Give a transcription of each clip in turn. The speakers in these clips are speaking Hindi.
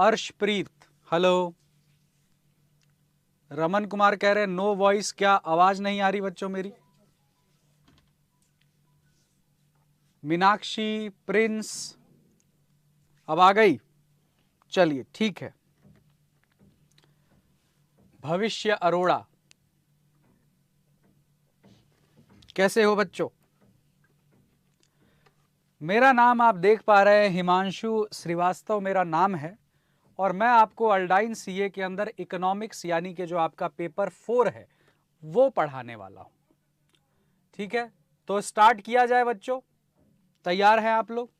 अर्शप्रीत हेलो। रमन कुमार कह रहे हैं नो वॉइस, क्या आवाज नहीं आ रही बच्चों मेरी? मीनाक्षी, प्रिंस, अब आ गई? चलिए ठीक है। भविष्य अरोड़ा, कैसे हो बच्चों? मेरा नाम आप देख पा रहे हैं, हिमांशु श्रीवास्तव मेरा नाम है और मैं आपको अल्डाइन सीए के अंदर इकोनॉमिक्स यानी कि जो आपका पेपर 4 है वो पढ़ाने वाला हूं। ठीक है, तो स्टार्ट किया जाए बच्चों। तैयार हैं आप लोग?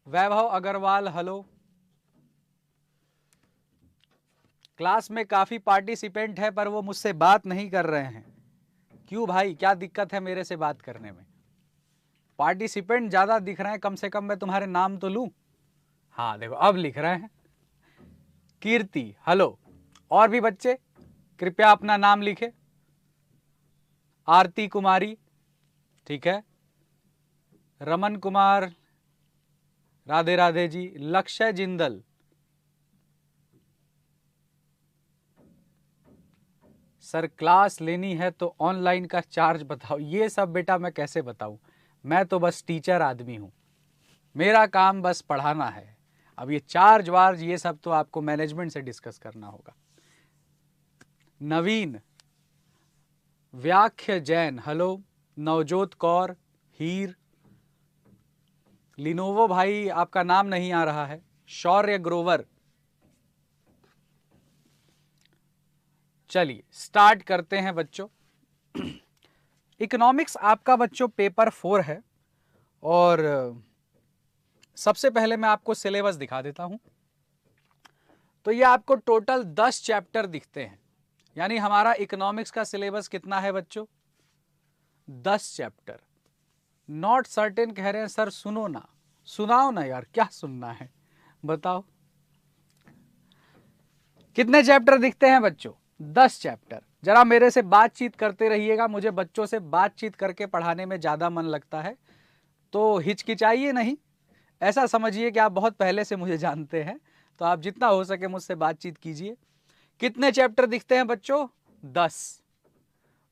वैभव अग्रवाल हेलो। क्लास में काफी पार्टिसिपेंट है पर वो मुझसे बात नहीं कर रहे हैं। क्यों भाई, क्या दिक्कत है मेरे से बात करने में? पार्टिसिपेंट ज्यादा दिख रहे हैं, कम से कम मैं तुम्हारे नाम तो लूं। हाँ देखो अब लिख रहे हैं। कीर्ति हेलो। और भी बच्चे कृपया अपना नाम लिखे। आरती कुमारी, ठीक है। रमन कुमार, राधे राधे जी। लक्ष्य जिंदल, सर क्लास लेनी है तो ऑनलाइन का चार्ज बताओ। ये सब बेटा मैं कैसे बताऊं, मैं तो बस टीचर आदमी हूं, मेरा काम बस पढ़ाना है। अब ये चार्ज वार्ज ये सब तो आपको मैनेजमेंट से डिस्कस करना होगा। नवीन, व्याख्य जैन हेलो। नवजोत कौर, हीर, लिनोवो भाई आपका नाम नहीं आ रहा है। शौर्य ग्रोवर। चलिए स्टार्ट करते हैं बच्चों। इकोनॉमिक्स आपका बच्चों पेपर 4 है और सबसे पहले मैं आपको सिलेबस दिखा देता हूं। तो ये आपको टोटल 10 चैप्टर दिखते हैं, यानी हमारा इकोनॉमिक्स का सिलेबस कितना है बच्चों? 10 चैप्टर। नॉट सर्टेन कह रहे हैं सर, सुनो ना, सुनाओ ना यार, क्या सुनना है बताओ। कितने चैप्टर दिखते हैं बच्चों? 10 चैप्टर। जरा मेरे से बातचीत करते रहिएगा, मुझे बच्चों से बातचीत करके पढ़ाने में ज़्यादा मन लगता है, तो हिचकिचाइए नहीं। ऐसा समझिए कि आप बहुत पहले से मुझे जानते हैं, तो आप जितना हो सके मुझसे बातचीत कीजिए। कितने चैप्टर दिखते हैं बच्चों? 10।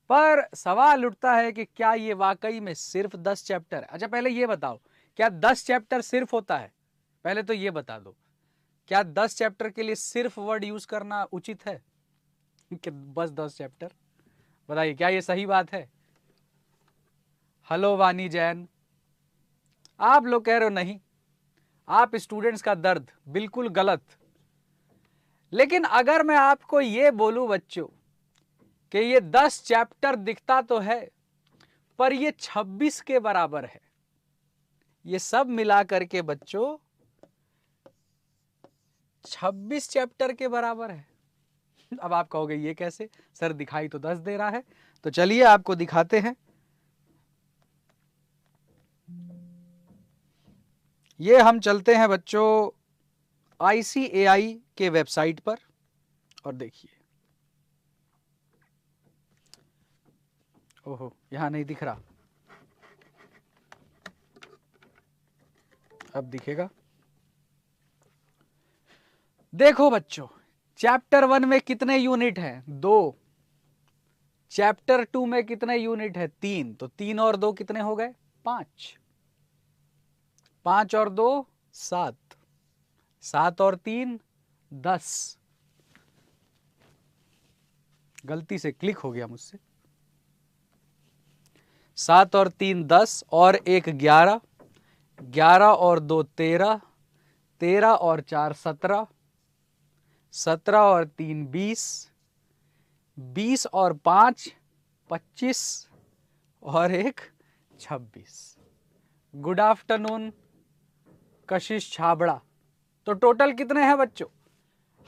पर सवाल उठता है कि क्या ये वाकई में सिर्फ 10 चैप्टर है? अच्छा पहले ये बताओ, क्या 10 चैप्टर सिर्फ होता है? पहले तो ये बता दो, क्या 10 चैप्टर के लिए सिर्फ वर्ड यूज करना उचित है कि बस 10 चैप्टर? बताइए क्या ये सही बात है? हेलो वानी जैन, आप लोग कह रहे हो नहीं, आप स्टूडेंट्स का दर्द, बिल्कुल गलत। लेकिन अगर मैं आपको ये बोलूं बच्चों कि ये 10 चैप्टर दिखता तो है पर ये 26 के बराबर है, ये सब मिला करके बच्चों 26 चैप्टर के बराबर है। अब आप कहोगे ये कैसे सर, दिखाई तो 10 दे रहा है। तो चलिए आपको दिखाते हैं। ये हम चलते हैं बच्चों ICAI के वेबसाइट पर और देखिए, ओहो यहां नहीं दिख रहा, अब दिखेगा। देखो बच्चों, चैप्टर 1 में कितने यूनिट हैं? 2। चैप्टर 2 में कितने यूनिट है? 3। तो 3 और 2 कितने हो गए? 5। 5 और 2 7। 7 और 3 10। गलती से क्लिक हो गया मुझसे। 7 और 3 10 और 1 11। 11 और 2 13। 13 और 4 17। 17 और 3 20। 20 और 5 25 और 1 26। गुड आफ्टरनून कशिश छाबड़ा। तो टोटल कितने हैं बच्चों?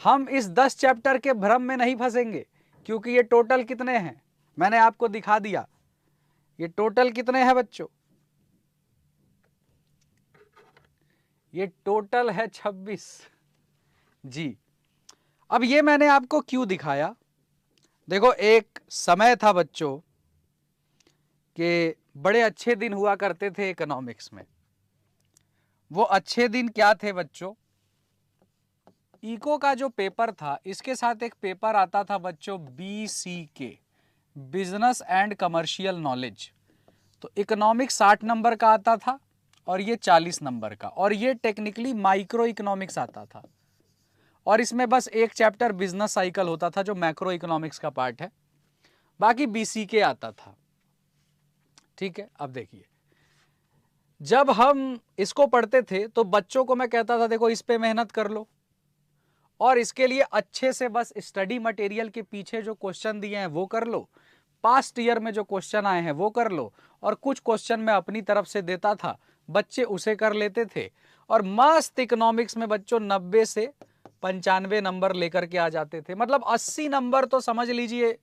हम इस 10 चैप्टर के भ्रम में नहीं फंसेंगे, क्योंकि ये टोटल कितने हैं मैंने आपको दिखा दिया। ये टोटल कितने हैं बच्चों? ये टोटल है 26 जी। अब ये मैंने आपको क्यों दिखाया? देखो एक समय था बच्चों कि बड़े अच्छे दिन हुआ करते थे इकोनॉमिक्स में। वो अच्छे दिन क्या थे बच्चों? इको का जो पेपर था इसके साथ एक पेपर आता था बच्चों BCK, business and commercial knowledge. तो इकोनॉमिक्स 60 नंबर का आता था और ये 40 नंबर का, और ये टेक्निकली माइक्रो इकोनॉमिक्स आता था, और इसमें बस एक चैप्टर बिजनेस साइकिल होता था जो मैक्रो इकोनॉमिक्स का पार्ट है, बाकी BCK आता था। ठीक है, अब देखिए, जब हम इसको पढ़ते थे तो बच्चों को मैं कहता था देखो इस पे मेहनत कर लो, और इसके लिए अच्छे से बस स्टडी मटेरियल के पीछे जो क्वेश्चन दिए हैं वो कर लो, पास्ट ईयर में जो क्वेश्चन आए हैं वो कर लो, और कुछ क्वेश्चन मैं अपनी तरफ से देता था, बच्चे उसे कर लेते थे, और मस्त इकोनॉमिक्स में बच्चों 90 से 95 नंबर लेकर के आ जाते थे। मतलब 80 नंबर तो समझ लीजिए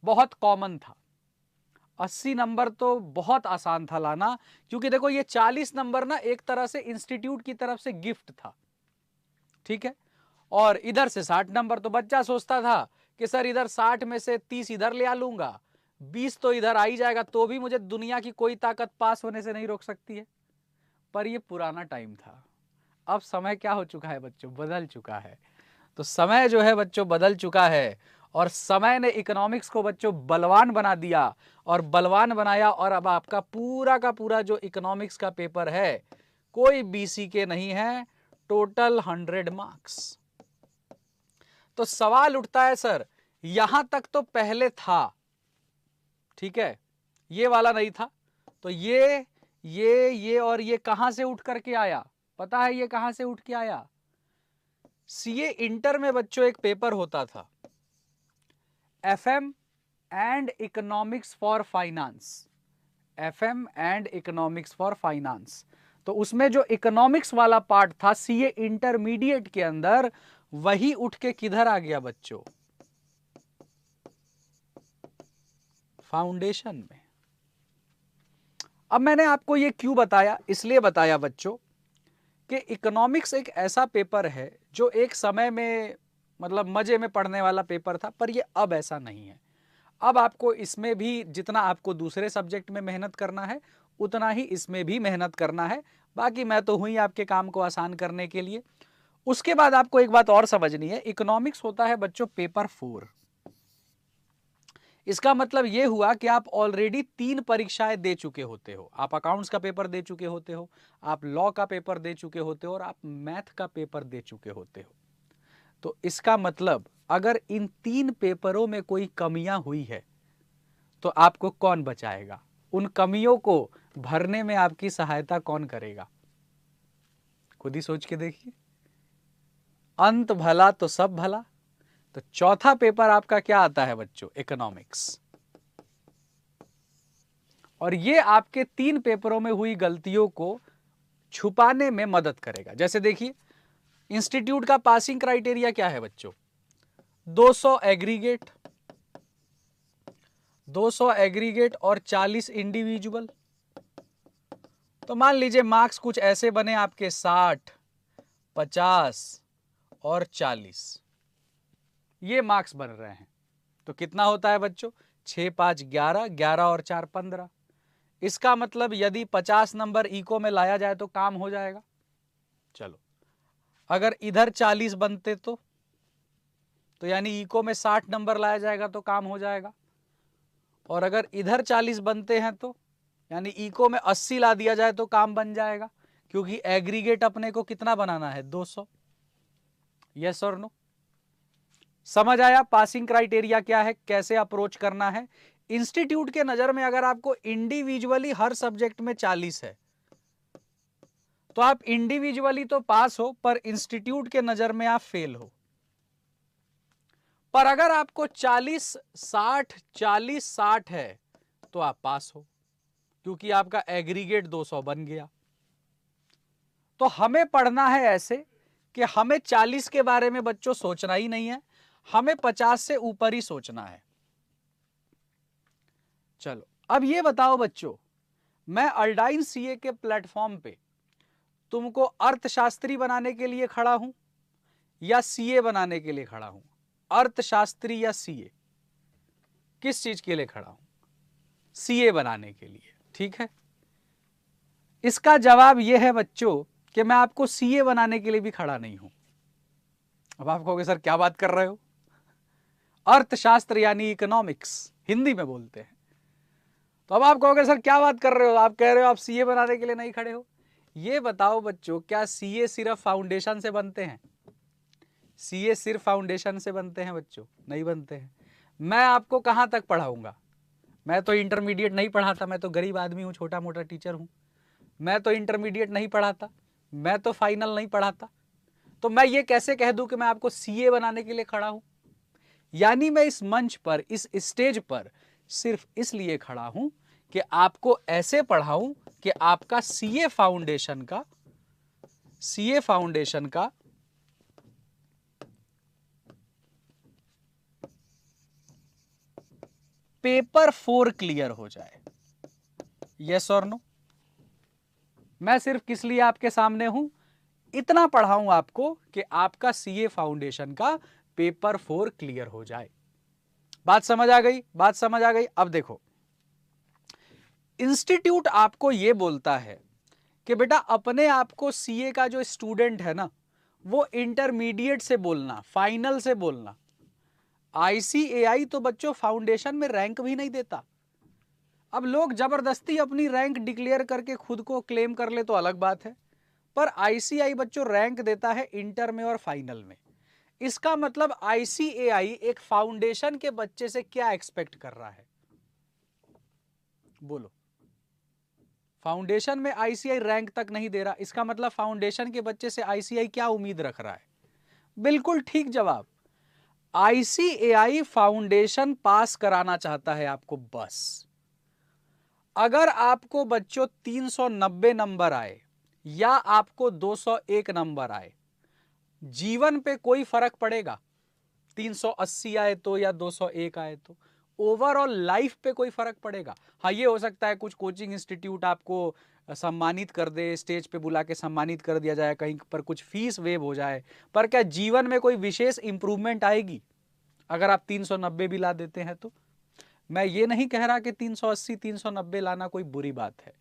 बहुत कॉमन था, 80 नंबर तो बहुत आसान था लाना, क्योंकि देखो ये 40 नंबर ना एक तरह से इंस्टीट्यूट की तरफ से गिफ्ट था। ठीक है, और इधर से 60 नंबर, तो बच्चा सोचता था कि सर इधर 60 में से 30 इधर ले आ लूंगा, 20 तो इधर आ ही जाएगा, तो भी मुझे दुनिया की कोई ताकत पास होने से नहीं रोक सकती है। पर ये पुराना टाइम था, अब समय क्या हो चुका है बच्चों, बदल चुका है। तो समय जो है बच्चों बदल चुका है, और समय ने इकोनॉमिक्स को बच्चों बलवान बना दिया, और बलवान बनाया, और अब आपका पूरा का पूरा जो इकोनॉमिक्स का पेपर है कोई BCK नहीं है, टोटल 100 मार्क्स। तो सवाल उठता है सर यहां तक तो पहले था, ठीक है, ये वाला नहीं था, तो ये और ये कहां से उठ करके आया, पता है ये कहां से उठ के आया? CA इंटर में बच्चों एक पेपर होता था, FM and economics for finance, FM and economics for finance. तो उसमें जो इकोनॉमिक्स वाला पार्ट था CA इंटरमीडिएट के अंदर, वही उठ के किधर आ गया बच्चों, फाउंडेशन में। अब मैंने आपको ये क्यों बताया, इसलिए बताया बच्चों कि इकोनॉमिक्स एक ऐसा पेपर है जो एक समय में मतलब मजे में पढ़ने वाला पेपर था, पर ये अब ऐसा नहीं है। अब आपको इसमें भी जितना आपको दूसरे सब्जेक्ट में मेहनत करना है उतना ही इसमें भी मेहनत करना है। बाकी मैं तो हुई आपके काम को आसान करने के लिए। उसके बाद आपको एक बात और समझनी है, इकोनॉमिक्स होता है बच्चों पेपर 4। इसका मतलब यह हुआ कि आप ऑलरेडी 3 परीक्षाएं दे चुके होते हो। आप अकाउंट्स का पेपर दे चुके होते हो, आप लॉ का पेपर दे चुके होते हो, और आप मैथ का पेपर दे चुके होते हो। तो इसका मतलब अगर इन 3 पेपरों में कोई कमियां हुई है तो आपको कौन बचाएगा, उन कमियों को भरने में आपकी सहायता कौन करेगा? खुद ही सोच के देखिए। अंत भला तो सब भला। तो चौथा पेपर आपका क्या आता है बच्चों, इकोनॉमिक्स। और ये आपके 3 पेपरों में हुई गलतियों को छुपाने में मदद करेगा। जैसे देखिए, इंस्टीट्यूट का पासिंग क्राइटेरिया क्या है बच्चों, 200 एग्रीगेट, 200 एग्रीगेट और 40 इंडिविजुअल। तो मान लीजिए मार्क्स कुछ ऐसे बने आपके 60, 50 और 40, ये मार्क्स बन रहे हैं। तो कितना होता है बच्चों, 6 5 11, 11 और 4 15। इसका मतलब यदि 50 नंबर इको में लाया जाए तो काम हो जाएगा। चलो, अगर इधर 40 बनते तो यानी इको में 60 नंबर लाया जाएगा तो काम हो जाएगा। और अगर इधर 40 बनते हैं तो यानी इको में 80 ला दिया जाए तो काम बन जाएगा, क्योंकि एग्रीगेट अपने को कितना बनाना है, 200। यस और नो? समझ आया पासिंग क्राइटेरिया क्या है, कैसे अप्रोच करना है। इंस्टीट्यूट के नजर में अगर आपको इंडिविजुअली हर सब्जेक्ट में 40 है तो आप इंडिविजुअली तो पास हो, पर इंस्टीट्यूट के नजर में आप फेल हो। पर अगर आपको 40 60 40 60 है तो आप पास हो, क्योंकि आपका एग्रीगेट 200 बन गया। तो हमें पढ़ना है ऐसे कि हमें 40 के बारे में बच्चों सोचना ही नहीं है, हमें 50 से ऊपर ही सोचना है। चलो, अब ये बताओ बच्चों, मैं अल्डाइन सीए के प्लेटफॉर्म पे तुमको अर्थशास्त्री बनाने के लिए खड़ा हूं या सीए बनाने के लिए खड़ा हूं? अर्थशास्त्री या सीए, किस चीज के लिए खड़ा हूं? सीए बनाने के लिए। ठीक है, इसका जवाब यह है बच्चों कि मैं आपको सीए बनाने के लिए भी खड़ा नहीं हूं। अब आप कहोगे सर क्या बात कर रहे हो, अर्थशास्त्र यानी इकोनॉमिक्स हिंदी में बोलते हैं। तो अब आप कहोगे सर क्या बात कर रहे हो, आप कह रहे हो आप सीए बनाने के लिए नहीं खड़े हो। ये बताओ बच्चों, क्या सीए सिर्फ फाउंडेशन से बनते हैं? सीए सिर्फ फाउंडेशन से बनते हैं बच्चों? नहीं बनते हैं। मैं आपको कहां तक पढ़ाऊंगा? मैं तो इंटरमीडिएट नहीं पढ़ाता, मैं तो गरीब आदमी हूं, छोटा मोटा टीचर हूं। मैं तो इंटरमीडिएट नहीं पढ़ाता, मैं तो फाइनल नहीं पढ़ाता। तो मैं ये कैसे कह दूं कि मैं आपको सीए बनाने के लिए खड़ा हूं? यानी मैं इस मंच पर, इस स्टेज पर सिर्फ इसलिए खड़ा हूं कि आपको ऐसे पढ़ाऊं कि आपका सीए फाउंडेशन का पेपर 4 क्लियर हो जाए। यस और नो? मैं सिर्फ किस लिए आपके सामने हूं? इतना पढ़ाऊं आपको कि आपका सीए फाउंडेशन का पेपर 4 क्लियर हो जाए। बात समझ आ गई? बात समझ आ गई? अब देखो, इंस्टीट्यूट आपको यह बोलता है कि बेटा अपने आप को सीए का जो स्टूडेंट है ना, वो इंटरमीडिएट से बोलना, फाइनल से बोलना। आईसीएआई तो बच्चों फाउंडेशन में रैंक भी नहीं देता। अब लोग जबरदस्ती अपनी रैंक डिक्लेयर करके खुद को क्लेम कर ले तो अलग बात है, पर आईसीएआई बच्चों रैंक देता है इंटर में और फाइनल में। इसका मतलब आईसीएआई एक फाउंडेशन के बच्चे से क्या एक्सपेक्ट कर रहा है? बोलो। फाउंडेशन में आईसीएआई रैंक तक नहीं दे रहा, इसका मतलब फाउंडेशन के बच्चे से आईसीएआई क्या उम्मीद रख रहा है? बिल्कुल ठीक जवाब। आईसीएआई फाउंडेशन पास कराना चाहता है आपको बस। अगर आपको बच्चों 390 नंबर आए या आपको 201 नंबर आए, जीवन पे कोई फर्क पड़ेगा? 380 आए तो या 201 आए तो? ओवरऑल लाइफ पे कोई फर्क पड़ेगा? हाँ, ये हो सकता है कुछ कोचिंग इंस्टीट्यूट आपको सम्मानित कर दे, स्टेज पे बुला के सम्मानित कर दिया जाए, कहीं पर कुछ फीस वेव हो जाए, पर क्या जीवन में कोई विशेष इंप्रूवमेंट आएगी अगर आप 390 भी ला देते हैं तो? मैं ये नहीं कह रहा कि 380 390 लाना कोई बुरी बात है,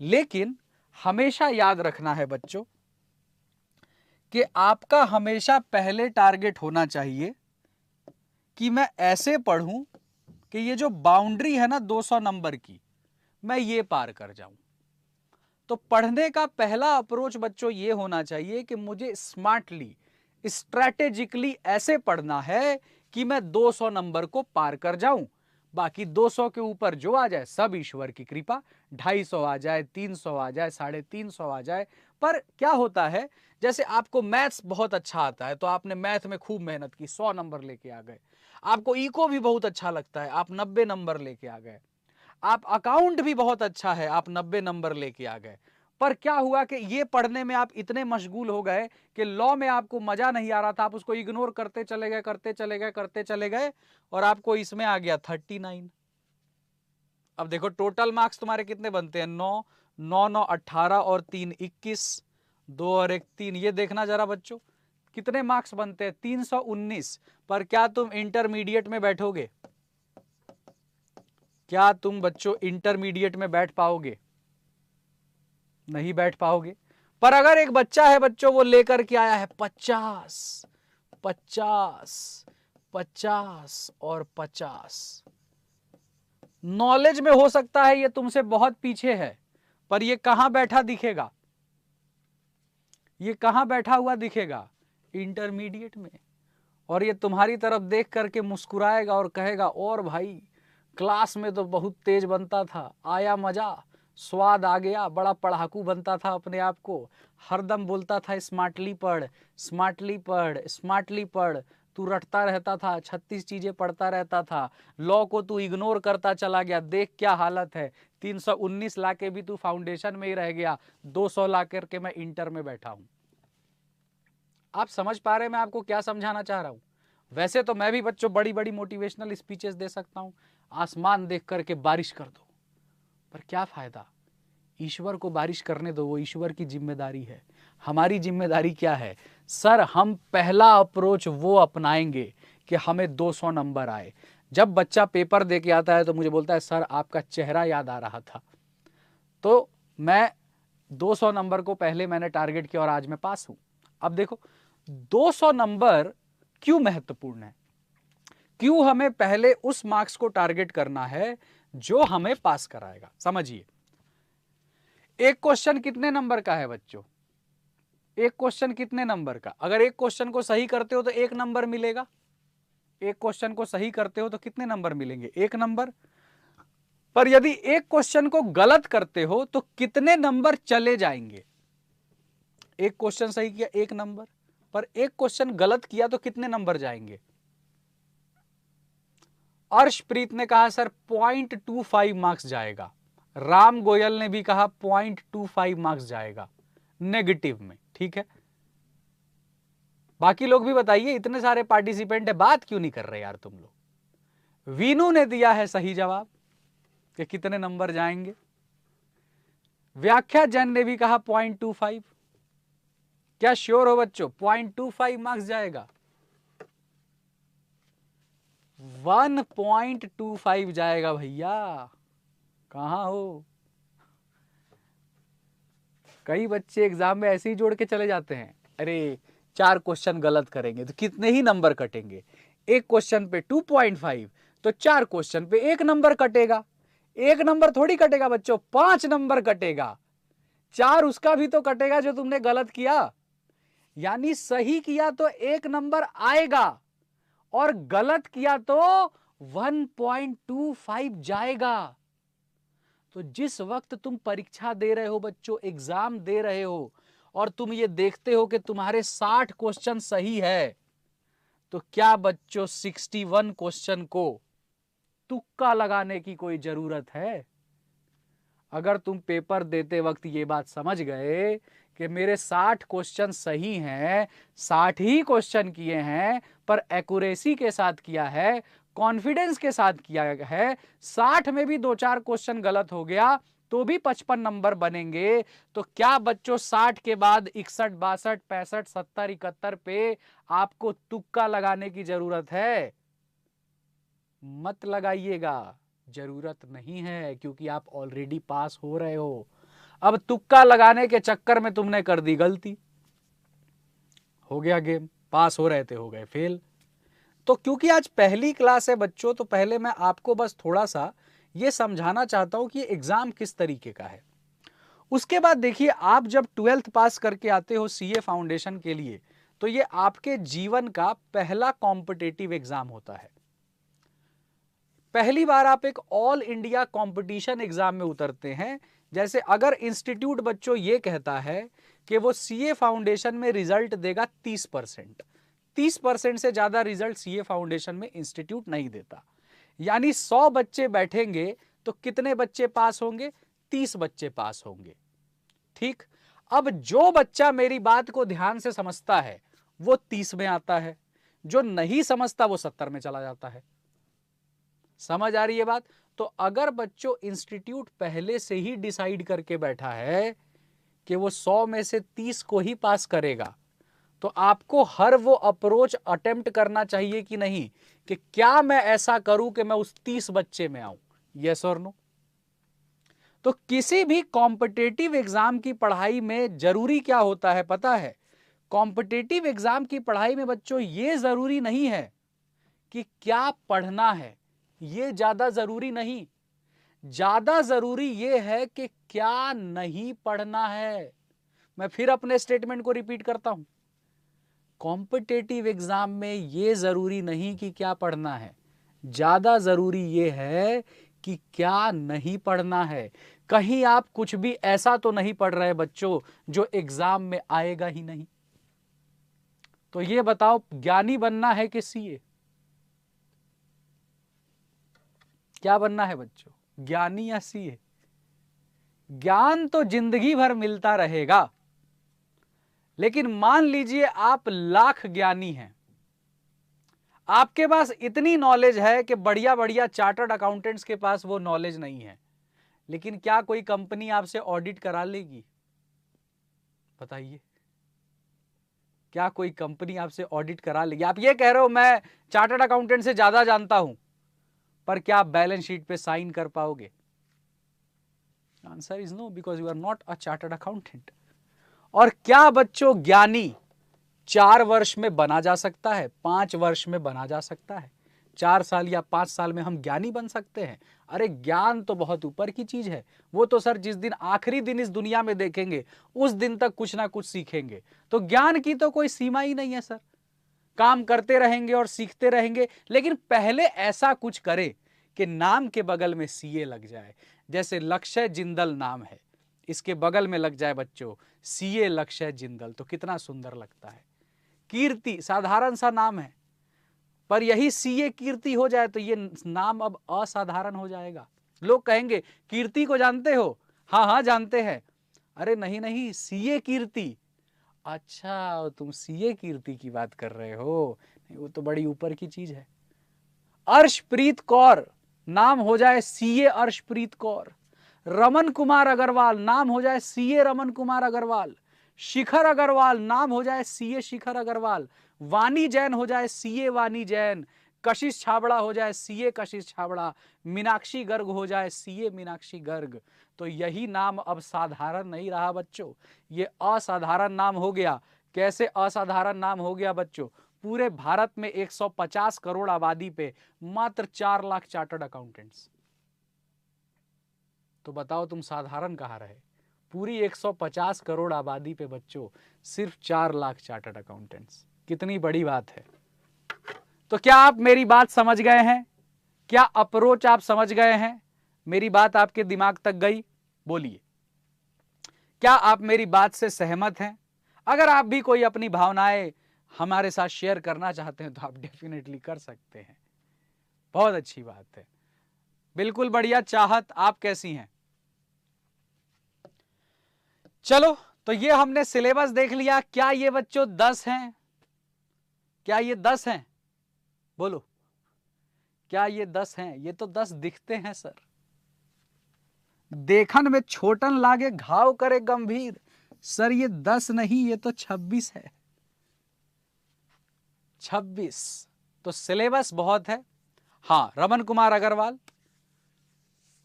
लेकिन हमेशा याद रखना है बच्चों कि आपका हमेशा पहले टारगेट होना चाहिए कि मैं ऐसे पढ़ूं कि ये जो बाउंड्री है ना 200 नंबर की, मैं ये पार कर जाऊं। तो पढ़ने का पहला अप्रोच बच्चों ये होना चाहिए कि मुझे स्मार्टली, स्ट्रैटेजिकली ऐसे पढ़ना है कि मैं 200 नंबर को पार कर जाऊं। बाकी 200 के ऊपर जो आ जाए सब ईश्वर की कृपा, 250 आ जाए, 300 आ जाए, 350 आ जाए। पर क्या होता है, जैसे आपको मैथ्स बहुत अच्छा आता है तो आपने मैथ में खूब मेहनत की, 100 नंबर लेके आ गए। आपको इको भी बहुत अच्छा लगता है, आप 90 नंबर लेके आ गए। आप अकाउंट भी बहुत अच्छा है, आप 90 नंबर लेके आ गए। पर क्या हुआ कि ये पढ़ने में आप इतने मशगूल हो गए कि लॉ में आपको मजा नहीं आ रहा था, आप उसको इग्नोर करते चले गए, करते चले गए, करते चले गए, और आपको इसमें आ गया 39। अब देखो टोटल मार्क्स तुम्हारे कितने बनते हैं? 9 9 9 18 और 3 21, 2 और 1 3। ये देखना जरा बच्चों कितने मार्क्स बनते हैं? 319। पर क्या तुम इंटरमीडिएट में बैठोगे? क्या तुम बच्चों इंटरमीडिएट में बैठ पाओगे? नहीं बैठ पाओगे। पर अगर एक बच्चा है बच्चों, वो लेकर के आया है 50 50 50 और 50, नॉलेज में हो सकता है ये तुमसे बहुत पीछे है, पर ये कहां बैठा दिखेगा? ये कहां बैठा हुआ दिखेगा? इंटरमीडिएट में। और ये तुम्हारी तरफ देख करके मुस्कुराएगा और कहेगा, और भाई क्लास में तो बहुत तेज बनता था, आया मजा, स्वाद आ गया, बड़ा पढ़ाकू बनता था अपने आप को, हरदम बोलता था स्मार्टली पढ़, स्मार्टली पढ़, स्मार्टली पढ़। तू रटता रहता था, 36 चीजें पढ़ता रहता था, लॉ को तू इग्नोर करता चला गया, देख क्या हालत है। 319 लाके भी तू फाउंडेशन में ही रह गया, 200 ला करके मैं इंटर में बैठा हूं। आप समझ पा रहे हैं मैं आपको क्या समझाना चाह रहा हूं? वैसे तो मैं भी बच्चों बड़ी बड़ी मोटिवेशनल स्पीचेस दे सकता हूं, आसमान देख करके बारिश कर दो, पर क्या फायदा? ईश्वर को बारिश करने दो, वो ईश्वर की जिम्मेदारी है। हमारी जिम्मेदारी क्या है? सर हम पहला अप्रोच वो अपनाएंगे कि हमें 200 नंबर आए। जब बच्चा पेपर दे के आता है तो मुझे बोलता है सर आपका चेहरा याद आ रहा था, तो मैं 200 नंबर को पहले मैंने टारगेट किया और आज मैं पास हूं। अब देखो 200 नंबर क्यों महत्वपूर्ण है? क्यों हमें पहले उस मार्क्स को टारगेट करना है जो हमें पास कराएगा? समझिए, एक क्वेश्चन कितने नंबर का है बच्चों? एक क्वेश्चन कितने नंबर का? अगर एक क्वेश्चन को सही करते हो तो 1 नंबर मिलेगा। एक क्वेश्चन को सही करते हो तो कितने नंबर मिलेंगे? 1 नंबर। पर यदि एक क्वेश्चन को गलत करते हो तो कितने नंबर चले जाएंगे? एक क्वेश्चन सही किया 1 नंबर, पर एक क्वेश्चन गलत किया तो कितने नंबर जाएंगे? अर्शप्रीत ने कहा सर 0.25 मार्क्स जाएगा। राम गोयल ने भी कहा 0.25 मार्क्स जाएगा नेगेटिव में। ठीक है, बाकी लोग भी बताइए, इतने सारे पार्टिसिपेंट है, बात क्यों नहीं कर रहे यार तुम लोग? वीनू ने दिया है सही जवाब कि कितने नंबर जाएंगे। व्याख्या जैन ने भी कहा 0.25। क्या श्योर हो बच्चों? 0.25 मार्क्स जाएगा। 1.25 जाएगा भैया। कहां हो? कई बच्चे एग्जाम में ऐसे ही जोड़ के चले जाते हैं, अरे 4 क्वेश्चन गलत करेंगे तो कितने ही नंबर कटेंगे। एक क्वेश्चन पे 2.5 तो 4 क्वेश्चन पे 1 नंबर कटेगा। 1 नंबर थोड़ी कटेगा बच्चों, 5 नंबर कटेगा। 4 उसका भी तो कटेगा जो तुमने गलत किया। यानी सही किया तो 1 नंबर आएगा और गलत किया तो 1.25 जाएगा। तो जिस वक्त तुम परीक्षा दे रहे हो बच्चों, एग्जाम दे रहे हो, और तुम ये देखते हो कि तुम्हारे 60 क्वेश्चन सही है, तो क्या बच्चों 61 क्वेश्चन को तुक्का लगाने की कोई जरूरत है? अगर तुम पेपर देते वक्त ये बात समझ गए कि मेरे 60 क्वेश्चन सही हैं, 60 ही क्वेश्चन किए हैं, पर एक्यूरेसी के साथ किया है, कॉन्फिडेंस के साथ किया है, 60 में भी 2-4 क्वेश्चन गलत हो गया तो भी 55 नंबर बनेंगे, तो क्या बच्चों 60 के बाद 61, 62, 65, 70, 71 पे आपको तुक्का लगाने की जरूरत है? मत लगाइएगा, जरूरत नहीं है, क्योंकि आप ऑलरेडी पास हो रहे हो। अब तुक्का लगाने के चक्कर में तुमने कर दी गलती, हो गया गेम, पास हो रहे थे हो गए फेल। तो क्योंकि आज पहली क्लास है बच्चों, तो पहले मैं आपको बस थोड़ा सा ये समझाना चाहता हूं कि एग्जाम किस तरीके का है। उसके बाद देखिए, आप जब 12th पास करके आते हो सीए फाउंडेशन के लिए, तो ये आपके जीवन का पहला कॉम्पिटिटिव एग्जाम होता है। पहली बार आप एक ऑल इंडिया कंपटीशन एग्जाम में उतरते हैं। जैसे अगर इंस्टीट्यूट बच्चों ये कहता है कि वो सीए फाउंडेशन में रिजल्ट देगा 30%, 30% से ज्यादा रिजल्ट सीए फाउंडेशन में इंस्टीट्यूट नहीं देता। यानी 100 बच्चे बैठेंगे तो कितने बच्चे पास होंगे? 30 बच्चे पास होंगे। ठीक, अब जो बच्चा मेरी बात को ध्यान से समझता है वो 30 में आता है, जो नहीं समझता वो 70 में चला जाता है। समझ आ रही है बात? तो अगर बच्चों इंस्टीट्यूट पहले से ही डिसाइड करके बैठा है कि वो 100 में से 30 को ही पास करेगा, तो आपको हर वो अप्रोच अटेम्प्ट करना चाहिए कि नहीं, कि क्या मैं ऐसा करूं कि मैं उस 30 बच्चे में आऊं? यस और नो? तो किसी भी कॉम्पिटिटिव एग्जाम की पढ़ाई में जरूरी क्या होता है पता है? कॉम्पिटिटिव एग्जाम की पढ़ाई में बच्चों ये जरूरी नहीं है कि क्या पढ़ना है, ये ज्यादा जरूरी नहीं। ज्यादा जरूरी ये है कि क्या नहीं पढ़ना है। मैं फिर अपने स्टेटमेंट को रिपीट करता हूं, कॉम्पिटिटिव एग्जाम में ये जरूरी नहीं कि क्या पढ़ना है, ज्यादा जरूरी ये है कि क्या नहीं पढ़ना है। कहीं आप कुछ भी ऐसा तो नहीं पढ़ रहे बच्चों जो एग्जाम में आएगा ही नहीं। तो ये बताओ, ज्ञानी बनना है कि सीए? क्या बनना है बच्चों, ज्ञानी या सीए? ज्ञान तो जिंदगी भर मिलता रहेगा, लेकिन मान लीजिए आप लाख ज्ञानी हैं, आपके पास इतनी नॉलेज है कि बढ़िया बढ़िया चार्टर्ड अकाउंटेंट्स के पास वो नॉलेज नहीं है, लेकिन क्या कोई कंपनी आपसे ऑडिट करा लेगी? बताइए, क्या कोई कंपनी आपसे ऑडिट करा लेगी? आप ये कह रहे हो मैं चार्टर्ड अकाउंटेंट से ज्यादा जानता हूं, पर क्या आप बैलेंस शीट पे साइन कर पाओगे? Answer is no, because you are not a chartered accountant. और क्या बच्चों ज्ञानी 4 वर्ष में बना जा सकता है, 5 वर्ष में बना जा सकता है, 4 साल या 5 साल में हम ज्ञानी बन सकते हैं। अरे ज्ञान तो बहुत ऊपर की चीज है, वो तो सर जिस दिन आखिरी दिन इस दुनिया में देखेंगे उस दिन तक कुछ ना कुछ सीखेंगे। तो ज्ञान की तो कोई सीमा ही नहीं है सर, काम करते रहेंगे और सीखते रहेंगे। लेकिन पहले ऐसा कुछ करे कि नाम के बगल में सीए लग जाए। जैसे लक्ष्य जिंदल नाम है, इसके बगल में लग जाए बच्चों सीए लक्ष्य जिंदल, तो कितना सुंदर लगता है। कीर्ति साधारण सा नाम है, पर यही सीए कीर्ति हो जाए तो ये नाम अब असाधारण हो जाएगा। लोग कहेंगे कीर्ति को जानते हो? हाँ हाँ जानते हैं। अरे नहीं नहीं, सीए कीर्ति। अच्छा तुम सीए कीर्ति की बात कर रहे हो, वो तो बड़ी ऊपर की चीज है। अर्शप्रीत कौर नाम हो जाए सीए अर्शप्रीत कौर। रमन कुमार अग्रवाल नाम हो जाए सीए रमन कुमार अग्रवाल। शिखर अग्रवाल नाम हो जाए सीए शिखर अग्रवाल। वानी जैन हो जाए सीए वानी जैन। कशिश छाबड़ा हो जाए सीए कशिश छाबड़ा। मीनाक्षी गर्ग हो जाए सीए मीनाक्षी गर्ग। तो यही नाम अब साधारण नहीं रहा बच्चों, ये असाधारण नाम हो गया। कैसे असाधारण नाम हो गया बच्चों? पूरे भारत में 150 करोड़ आबादी पे मात्र 4 लाख चार्टर्ड अकाउंटेंट्स। तो बताओ तुम साधारण कहाँ रहे? पूरी 150 करोड़ आबादी पे बच्चों सिर्फ 4 लाख चार्टर्ड अकाउंटेंट्स, कितनी बड़ी बात है। तो क्या आप मेरी बात समझ गए हैं? क्या अप्रोच आप समझ गए हैं? मेरी बात आपके दिमाग तक गई? बोलिए, क्या आप मेरी बात से सहमत हैं? अगर आप भी कोई अपनी भावनाएं हमारे साथ शेयर करना चाहते हैं तो आप डेफिनेटली कर सकते हैं। बहुत अच्छी बात है, बिल्कुल बढ़िया। चाहत आप कैसी हैं? चलो तो ये हमने सिलेबस देख लिया। क्या ये बच्चों 10 हैं? क्या ये 10 हैं? बोलो, क्या ये 10 हैं? ये तो 10 दिखते हैं सर। देखन में छोटन लागे घाव करे गंभीर। सर ये 10 नहीं, ये तो 26 है। 26। तो सिलेबस बहुत है। हाँ, रमन कुमार अग्रवाल,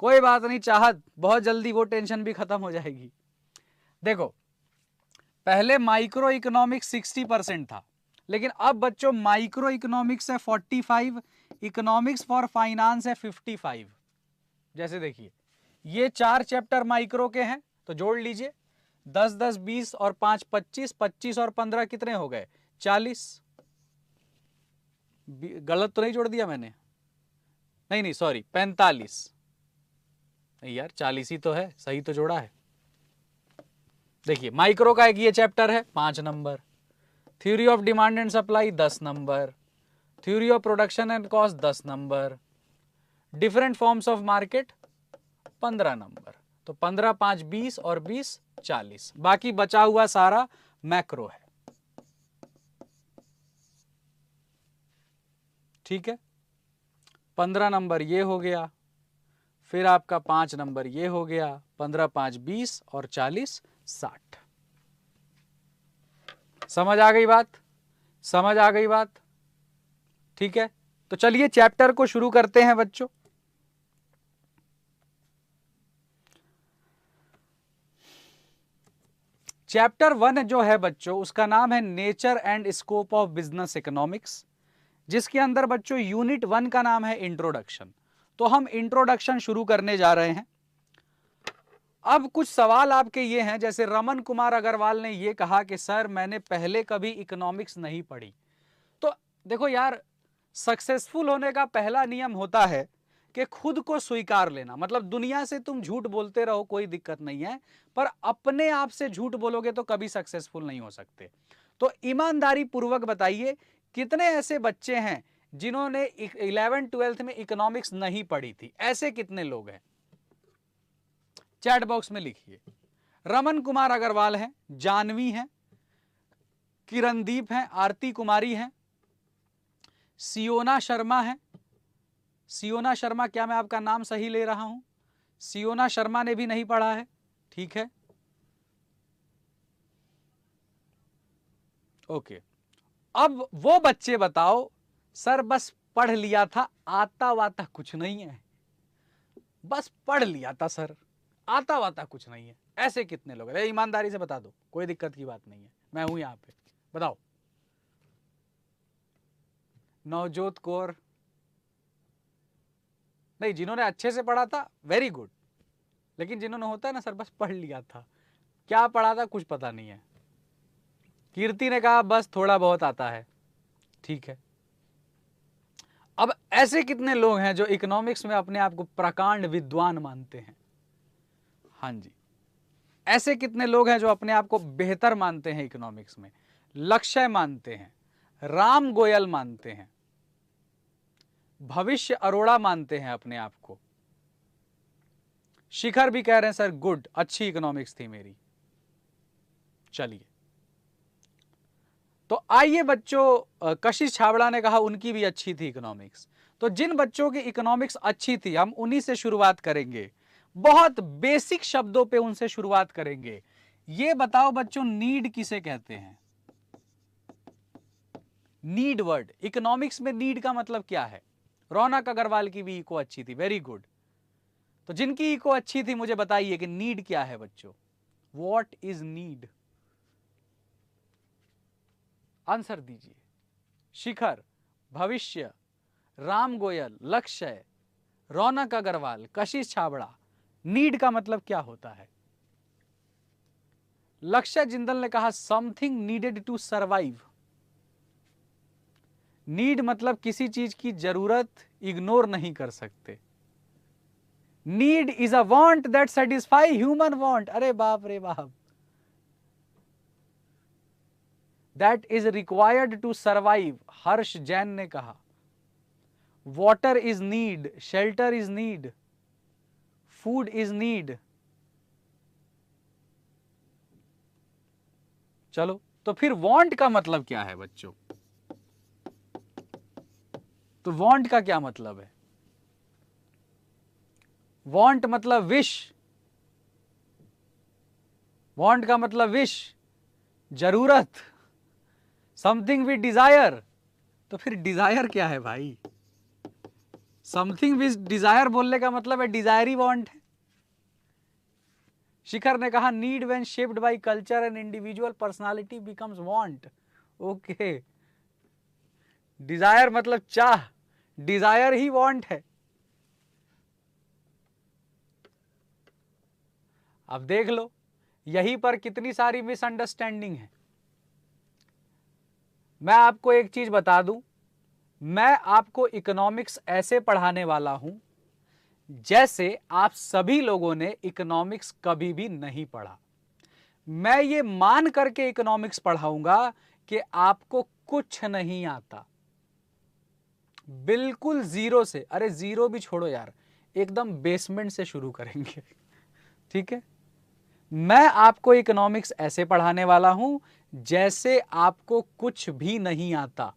कोई बात नहीं चाहत, बहुत जल्दी वो टेंशन भी खत्म हो जाएगी। देखो, पहले माइक्रो इकोनॉमिक्स 60% था, लेकिन अब बच्चों माइक्रो इकोनॉमिक्स है 45, इकोनॉमिक्स फॉर फाइनेंस है 55। जैसे देखिए, ये 4 चैप्टर माइक्रो के हैं, तो जोड़ लीजिए 10 10 20 और 5 25, 25 और 15 कितने हो गए? 40। गलत तो नहीं जोड़ दिया मैंने? नहीं नहीं सॉरी, 45। नहीं यार 40 ही तो है, सही तो जोड़ा है। देखिए माइक्रो का एक ये चैप्टर है 5 number, theory of demand and supply 10 number, theory of production and cost 10 number, different forms of market 15 number. तो 15 5 20 और 20 40। बाकी बचा हुआ सारा मैक्रो है। ठीक है, 15 नंबर ये हो गया, फिर आपका 5 नंबर ये हो गया, 15 5 20 और 40 60। समझ आ गई बात? समझ आ गई बात? ठीक है, तो चलिए चैप्टर को शुरू करते हैं बच्चों। चैप्टर 1 जो है बच्चों, उसका नाम है nature and scope of business economics, जिसके अंदर बच्चों यूनिट 1 का नाम है इंट्रोडक्शन। तो हम इंट्रोडक्शन शुरू करने जा रहे हैं। अब कुछ सवाल आपके ये हैं, जैसे रमन कुमार अग्रवाल ने ये कहा कि सर मैंने पहले कभी इकोनॉमिक्स नहीं पढ़ी। तो देखो यार, सक्सेसफुल होने का पहला नियम होता है कि खुद को स्वीकार लेना। मतलब दुनिया से तुम झूठ बोलते रहो, कोई दिक्कत नहीं है, पर अपने आप से झूठ बोलोगे तो कभी सक्सेसफुल नहीं हो सकते। तो ईमानदारी पूर्वक बताइए, कितने ऐसे बच्चे हैं जिन्होंने 11th 12th में इकोनॉमिक्स नहीं पढ़ी थी? ऐसे कितने लोग हैं? चैट बॉक्स में लिखिए। रमन कुमार अग्रवाल हैं, जानवी हैं, किरणदीप हैं, आरती कुमारी हैं, सियोना शर्मा है। सियोना शर्मा, क्या मैं आपका नाम सही ले रहा हूं? सियोना शर्मा ने भी नहीं पढ़ा है, ठीक है, ओके। अब वो बच्चे बताओ, सर बस पढ़ लिया था, आता वाता कुछ नहीं है। बस पढ़ लिया था सर, आता वाता कुछ नहीं है। ऐसे कितने लोग हैं? ईमानदारी से बता दो, कोई दिक्कत की बात नहीं है, मैं हूं यहां पे, बताओ। नवजोत कौर, नहीं, जिन्होंने अच्छे से पढ़ा था वेरी गुड, लेकिन जिन्होंने होता है ना सर बस पढ़ लिया था, क्या पढ़ा था कुछ पता नहीं है। कीर्ति ने कहा बस थोड़ा बहुत आता है, ठीक है। अब ऐसे कितने लोग हैं जो इकोनॉमिक्स में अपने आप को प्रकांड विद्वान मानते हैं? हाँ जी, ऐसे कितने लोग हैं जो अपने आप को बेहतर मानते हैं इकोनॉमिक्स में? लक्ष्य मानते हैं, राम गोयल मानते हैं, भविष्य अरोड़ा मानते हैं अपने आप को, शिखर भी कह रहे हैं सर गुड, अच्छी इकोनॉमिक्स थी मेरी। चलिए, तो आइए बच्चों, कशिश छाबड़ा ने कहा उनकी भी अच्छी थी इकोनॉमिक्स। तो जिन बच्चों की इकोनॉमिक्स अच्छी थी हम उन्हीं से शुरुआत करेंगे, बहुत बेसिक शब्दों पे उनसे शुरुआत करेंगे। ये बताओ बच्चों, नीड किसे कहते हैं? नीड वर्ड, इकोनॉमिक्स में नीड का मतलब क्या है? रौनक अग्रवाल की भी इको अच्छी थी, वेरी गुड। तो जिनकी इको अच्छी थी मुझे बताइए कि नीड क्या है बच्चों? What is need? आंसर दीजिए। शिखर, भविष्य, राम गोयल, लक्ष्य, रौनक अग्रवाल, कशिश छाबड़ा, नीड का मतलब क्या होता है? लक्ष्य जिंदल ने कहा something needed to survive. Need मतलब किसी चीज की जरूरत इग्नोर नहीं कर सकते। Need is a want that satisfy human want. अरे बाप रे बाप। That is required to survive. Harsh Jain ने कहा water is need, shelter is need, food is need. चलो, तो फिर वांट का मतलब क्या है बच्चों? तो वांट का क्या मतलब है? वांट मतलब विश, वांट का मतलब विश, जरूरत, समथिंग वी डिजायर। तो फिर डिजायर क्या है भाई? समथिंग विच डिजायर बोलने का मतलब है डिजायर ही वांट है। शिखर ने कहा need when shaped by culture and individual personality becomes want. Okay, desire मतलब चाह, डिजायर ही वांट है। अब देख लो, यहीं पर कितनी सारी मिसअंडरस्टैंडिंग है। मैं आपको एक चीज बता दूं, मैं आपको इकोनॉमिक्स ऐसे पढ़ाने वाला हूं जैसे आप सभी लोगों ने इकोनॉमिक्स कभी भी नहीं पढ़ा। मैं ये मान करके इकोनॉमिक्स पढ़ाऊंगा कि आपको कुछ नहीं आता, बिल्कुल जीरो से। अरे जीरो भी छोड़ो यार, एकदम बेसमेंट से शुरू करेंगे। ठीक है, मैं आपको इकोनॉमिक्स ऐसे पढ़ाने वाला हूं जैसे आपको कुछ भी नहीं आता।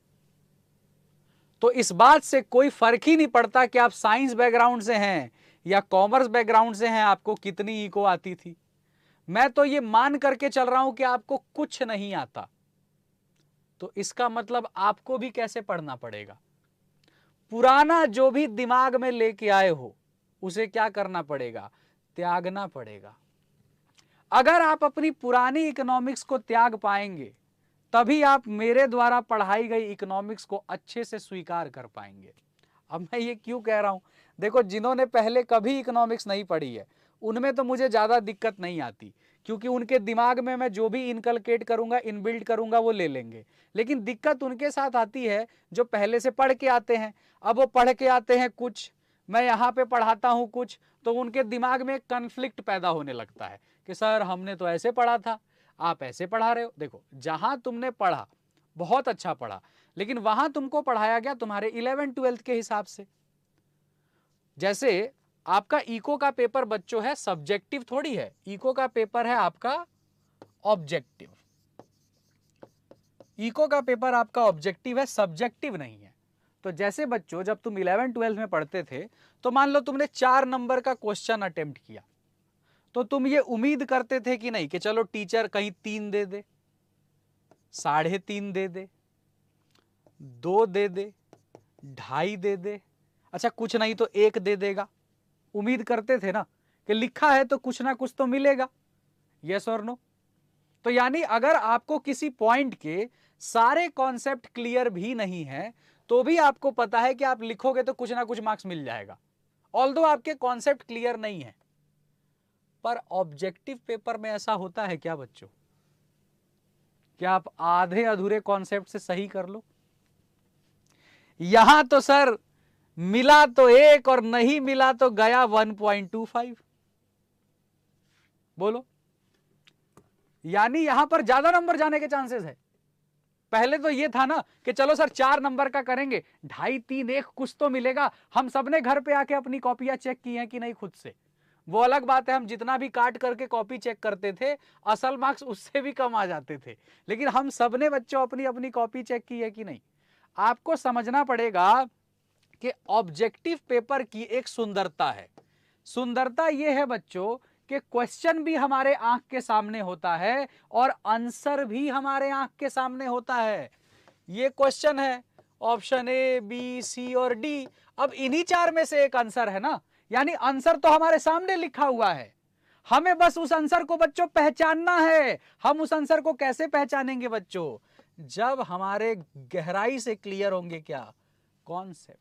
तो इस बात से कोई फर्क ही नहीं पड़ता कि आप साइंस बैकग्राउंड से हैं या कॉमर्स बैकग्राउंड से हैं, आपको कितनी इको आती थी। मैं तो ये मान करके चल रहा हूं कि आपको कुछ नहीं आता। तो इसका मतलब आपको भी कैसे पढ़ना पड़ेगा? पुराना जो भी दिमाग में लेके आए हो उसे क्या करना पड़ेगा? त्यागना पड़ेगा। अगर आप अपनी पुरानी इकोनॉमिक्स को त्याग पाएंगे तभी आप मेरे द्वारा पढ़ाई गई इकोनॉमिक्स को अच्छे से स्वीकार कर पाएंगे। अब मैं ये क्यों कह रहा हूं? देखो, जिन्होंने पहले कभी इकोनॉमिक्स नहीं पढ़ी है उनमें तो मुझे ज़्यादा दिक्कत नहीं आती, क्योंकि उनके दिमाग में मैं जो भी इनकलकेट करूंगा, इनबिल्ड करूंगा, वो ले लेंगे। लेकिन दिक्कत उनके साथ आती है जो पहले से पढ़ के आते हैं। अब वो पढ़ के आते हैं कुछ, मैं यहाँ पे पढ़ाता हूँ कुछ, तो उनके दिमाग में कन्फ्लिक्ट पैदा होने लगता है कि सर हमने तो ऐसे पढ़ा था, आप ऐसे पढ़ा रहे हो। देखो, जहां तुमने पढ़ा बहुत अच्छा पढ़ा, लेकिन वहां तुमको पढ़ाया गया तुम्हारे 11th-12th के हिसाब से। जैसे आपका इको का पेपर बच्चों है सब्जेक्टिव थोड़ी है, इको का पेपर है आपका ऑब्जेक्टिव। इको का पेपर आपका ऑब्जेक्टिव है, सब्जेक्टिव नहीं है। तो जैसे बच्चों जब तुम 11th-12th में पढ़ते थे तो मान लो तुमने 4 नंबर का क्वेश्चन अटेम्प्ट किया, तो तुम ये उम्मीद करते थे कि नहीं कि चलो टीचर कहीं 3 दे दे, 3.5 दे दे, 2 दे दे, 2.5 दे दे, अच्छा कुछ नहीं तो 1 दे देगा। उम्मीद करते थे ना कि लिखा है तो कुछ ना कुछ तो मिलेगा। यस और नो? तो यानी अगर आपको किसी पॉइंट के सारे कॉन्सेप्ट क्लियर भी नहीं है तो भी आपको पता है कि आप लिखोगे तो कुछ ना कुछ मार्क्स मिल जाएगा, ऑल्दो आपके कॉन्सेप्ट क्लियर नहीं है। पर ऑब्जेक्टिव पेपर में ऐसा होता है क्या बच्चों, क्या आप आधे अधूरे कॉन्सेप्ट से सही कर लो? यहां तो सर मिला तो 1 और नहीं मिला तो गया 1.25। बोलो, यानी यहां पर ज्यादा नंबर जाने के चांसेस है। पहले तो ये था ना कि चलो सर 4 नंबर का करेंगे, 2.5, 3, 1 कुछ तो मिलेगा। हम सबने घर पे आके अपनी कॉपियां चेक की हैं कि नहीं खुद से, वो अलग बात है। हम जितना भी काट करके कॉपी चेक करते थे, असल मार्क्स उससे भी कम आ जाते थे। लेकिन हम सबने बच्चों अपनी अपनी कॉपी चेक की है कि नहीं? आपको समझना पड़ेगा कि ऑब्जेक्टिव पेपर की एक सुंदरता है। सुंदरता यह है बच्चों कि क्वेश्चन भी हमारे आंख के सामने होता है और आंसर भी हमारे आंख के सामने होता है। ये क्वेश्चन है, ऑप्शन ए, बी, सी और डी। अब इन्हीं 4 में से एक आंसर है ना, यानी आंसर तो हमारे सामने लिखा हुआ है। हमें बस उस आंसर को बच्चों पहचानना है। हम उस आंसर को कैसे पहचानेंगे बच्चों? जब हमारे गहराई से क्लियर होंगे क्या? कॉन्सेप्ट।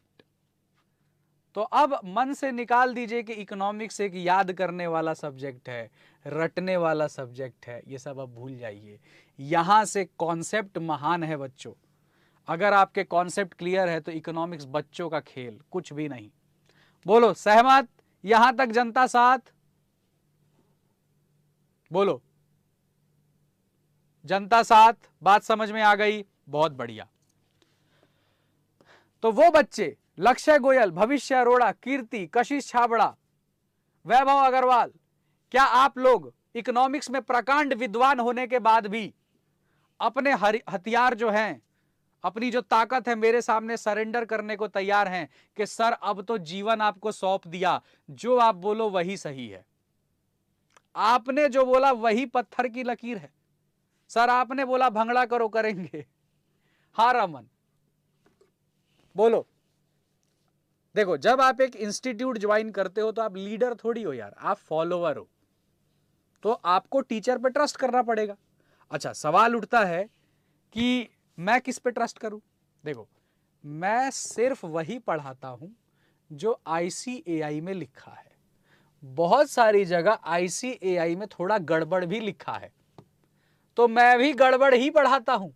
तो अब मन से निकाल दीजिए कि इकोनॉमिक्स एक याद करने वाला सब्जेक्ट है, रटने वाला सब्जेक्ट है, ये सब अब भूल जाइए। यहां से कॉन्सेप्ट महान है बच्चों। अगर आपके कॉन्सेप्ट क्लियर है तो इकोनॉमिक्स बच्चों का खेल, कुछ भी नहीं। बोलो सहमत? यहां तक जनता साथ? बोलो, जनता साथ? बात समझ में आ गई? बहुत बढ़िया। तो वो बच्चे लक्ष्य गोयल, भविष्य अरोड़ा, कीर्ति, कशिश छाबड़ा, वैभव अग्रवाल, क्या आप लोग इकोनॉमिक्स में प्रकांड विद्वान होने के बाद भी अपने हथियार जो हैं, अपनी जो ताकत है, मेरे सामने सरेंडर करने को तैयार हैं कि सर अब तो जीवन आपको सौंप दिया, जो आप बोलो वही सही है, आपने जो बोला वही पत्थर की लकीर है, सर आपने बोला भंगड़ा करो, करेंगे? हाँ रमन, बोलो। देखो, जब आप एक इंस्टीट्यूट ज्वाइन करते हो तो आप लीडर थोड़ी हो यार, आप फॉलोअर हो, तो आपको टीचर पे ट्रस्ट करना पड़ेगा। अच्छा, सवाल उठता है कि मैं किस पे ट्रस्ट करूं? देखो, मैं सिर्फ वही पढ़ाता हूं जो ICAI में लिखा है। बहुत सारी जगह ICAI में थोड़ा गड़बड़ भी लिखा है, तो मैं भी गड़बड़ ही पढ़ाता हूं।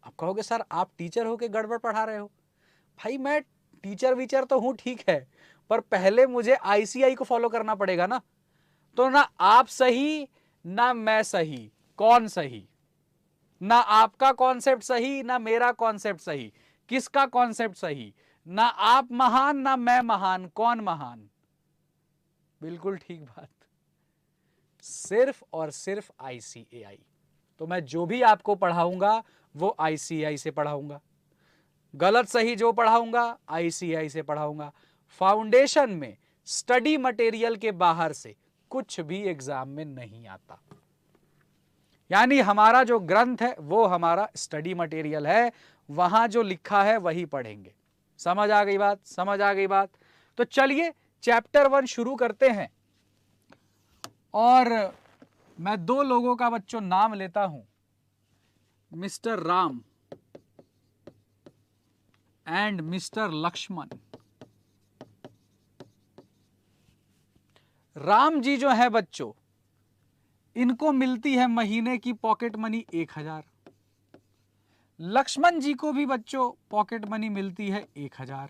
आप कहोगे सर आप टीचर हो के गड़बड़ पढ़ा रहे हो? भाई मैं टीचर वीचर तो हूं, ठीक है, पर पहले मुझे ICAI को फॉलो करना पड़ेगा ना। तो ना आप सही ना मैं सही, कौन सही? ना आपका कॉन्सेप्ट सही ना मेरा कॉन्सेप्ट सही, किसका कॉन्सेप्ट सही? ना आप महान ना मैं महान, कौन महान? बिल्कुल ठीक बात, सिर्फ और सिर्फ ICAI। तो मैं जो भी आपको पढ़ाऊंगा वो ICAI से पढ़ाऊंगा, गलत सही जो पढ़ाऊंगा ICAI से पढ़ाऊंगा। फाउंडेशन में स्टडी मटेरियल के बाहर से कुछ भी एग्जाम में नहीं आता, यानी हमारा जो ग्रंथ है वो हमारा स्टडी मटेरियल है, वहां जो लिखा है वही पढ़ेंगे। समझ आ गई बात? समझ आ गई बात? तो चलिए चैप्टर 1 शुरू करते हैं। और मैं 2 लोगों का बच्चों नाम लेता हूं, mister Ram and mister Lakshman. Ram ji जो है बच्चों, इनको मिलती है महीने की पॉकेट मनी 1000। लक्ष्मण जी को भी बच्चों पॉकेट मनी मिलती है 1000।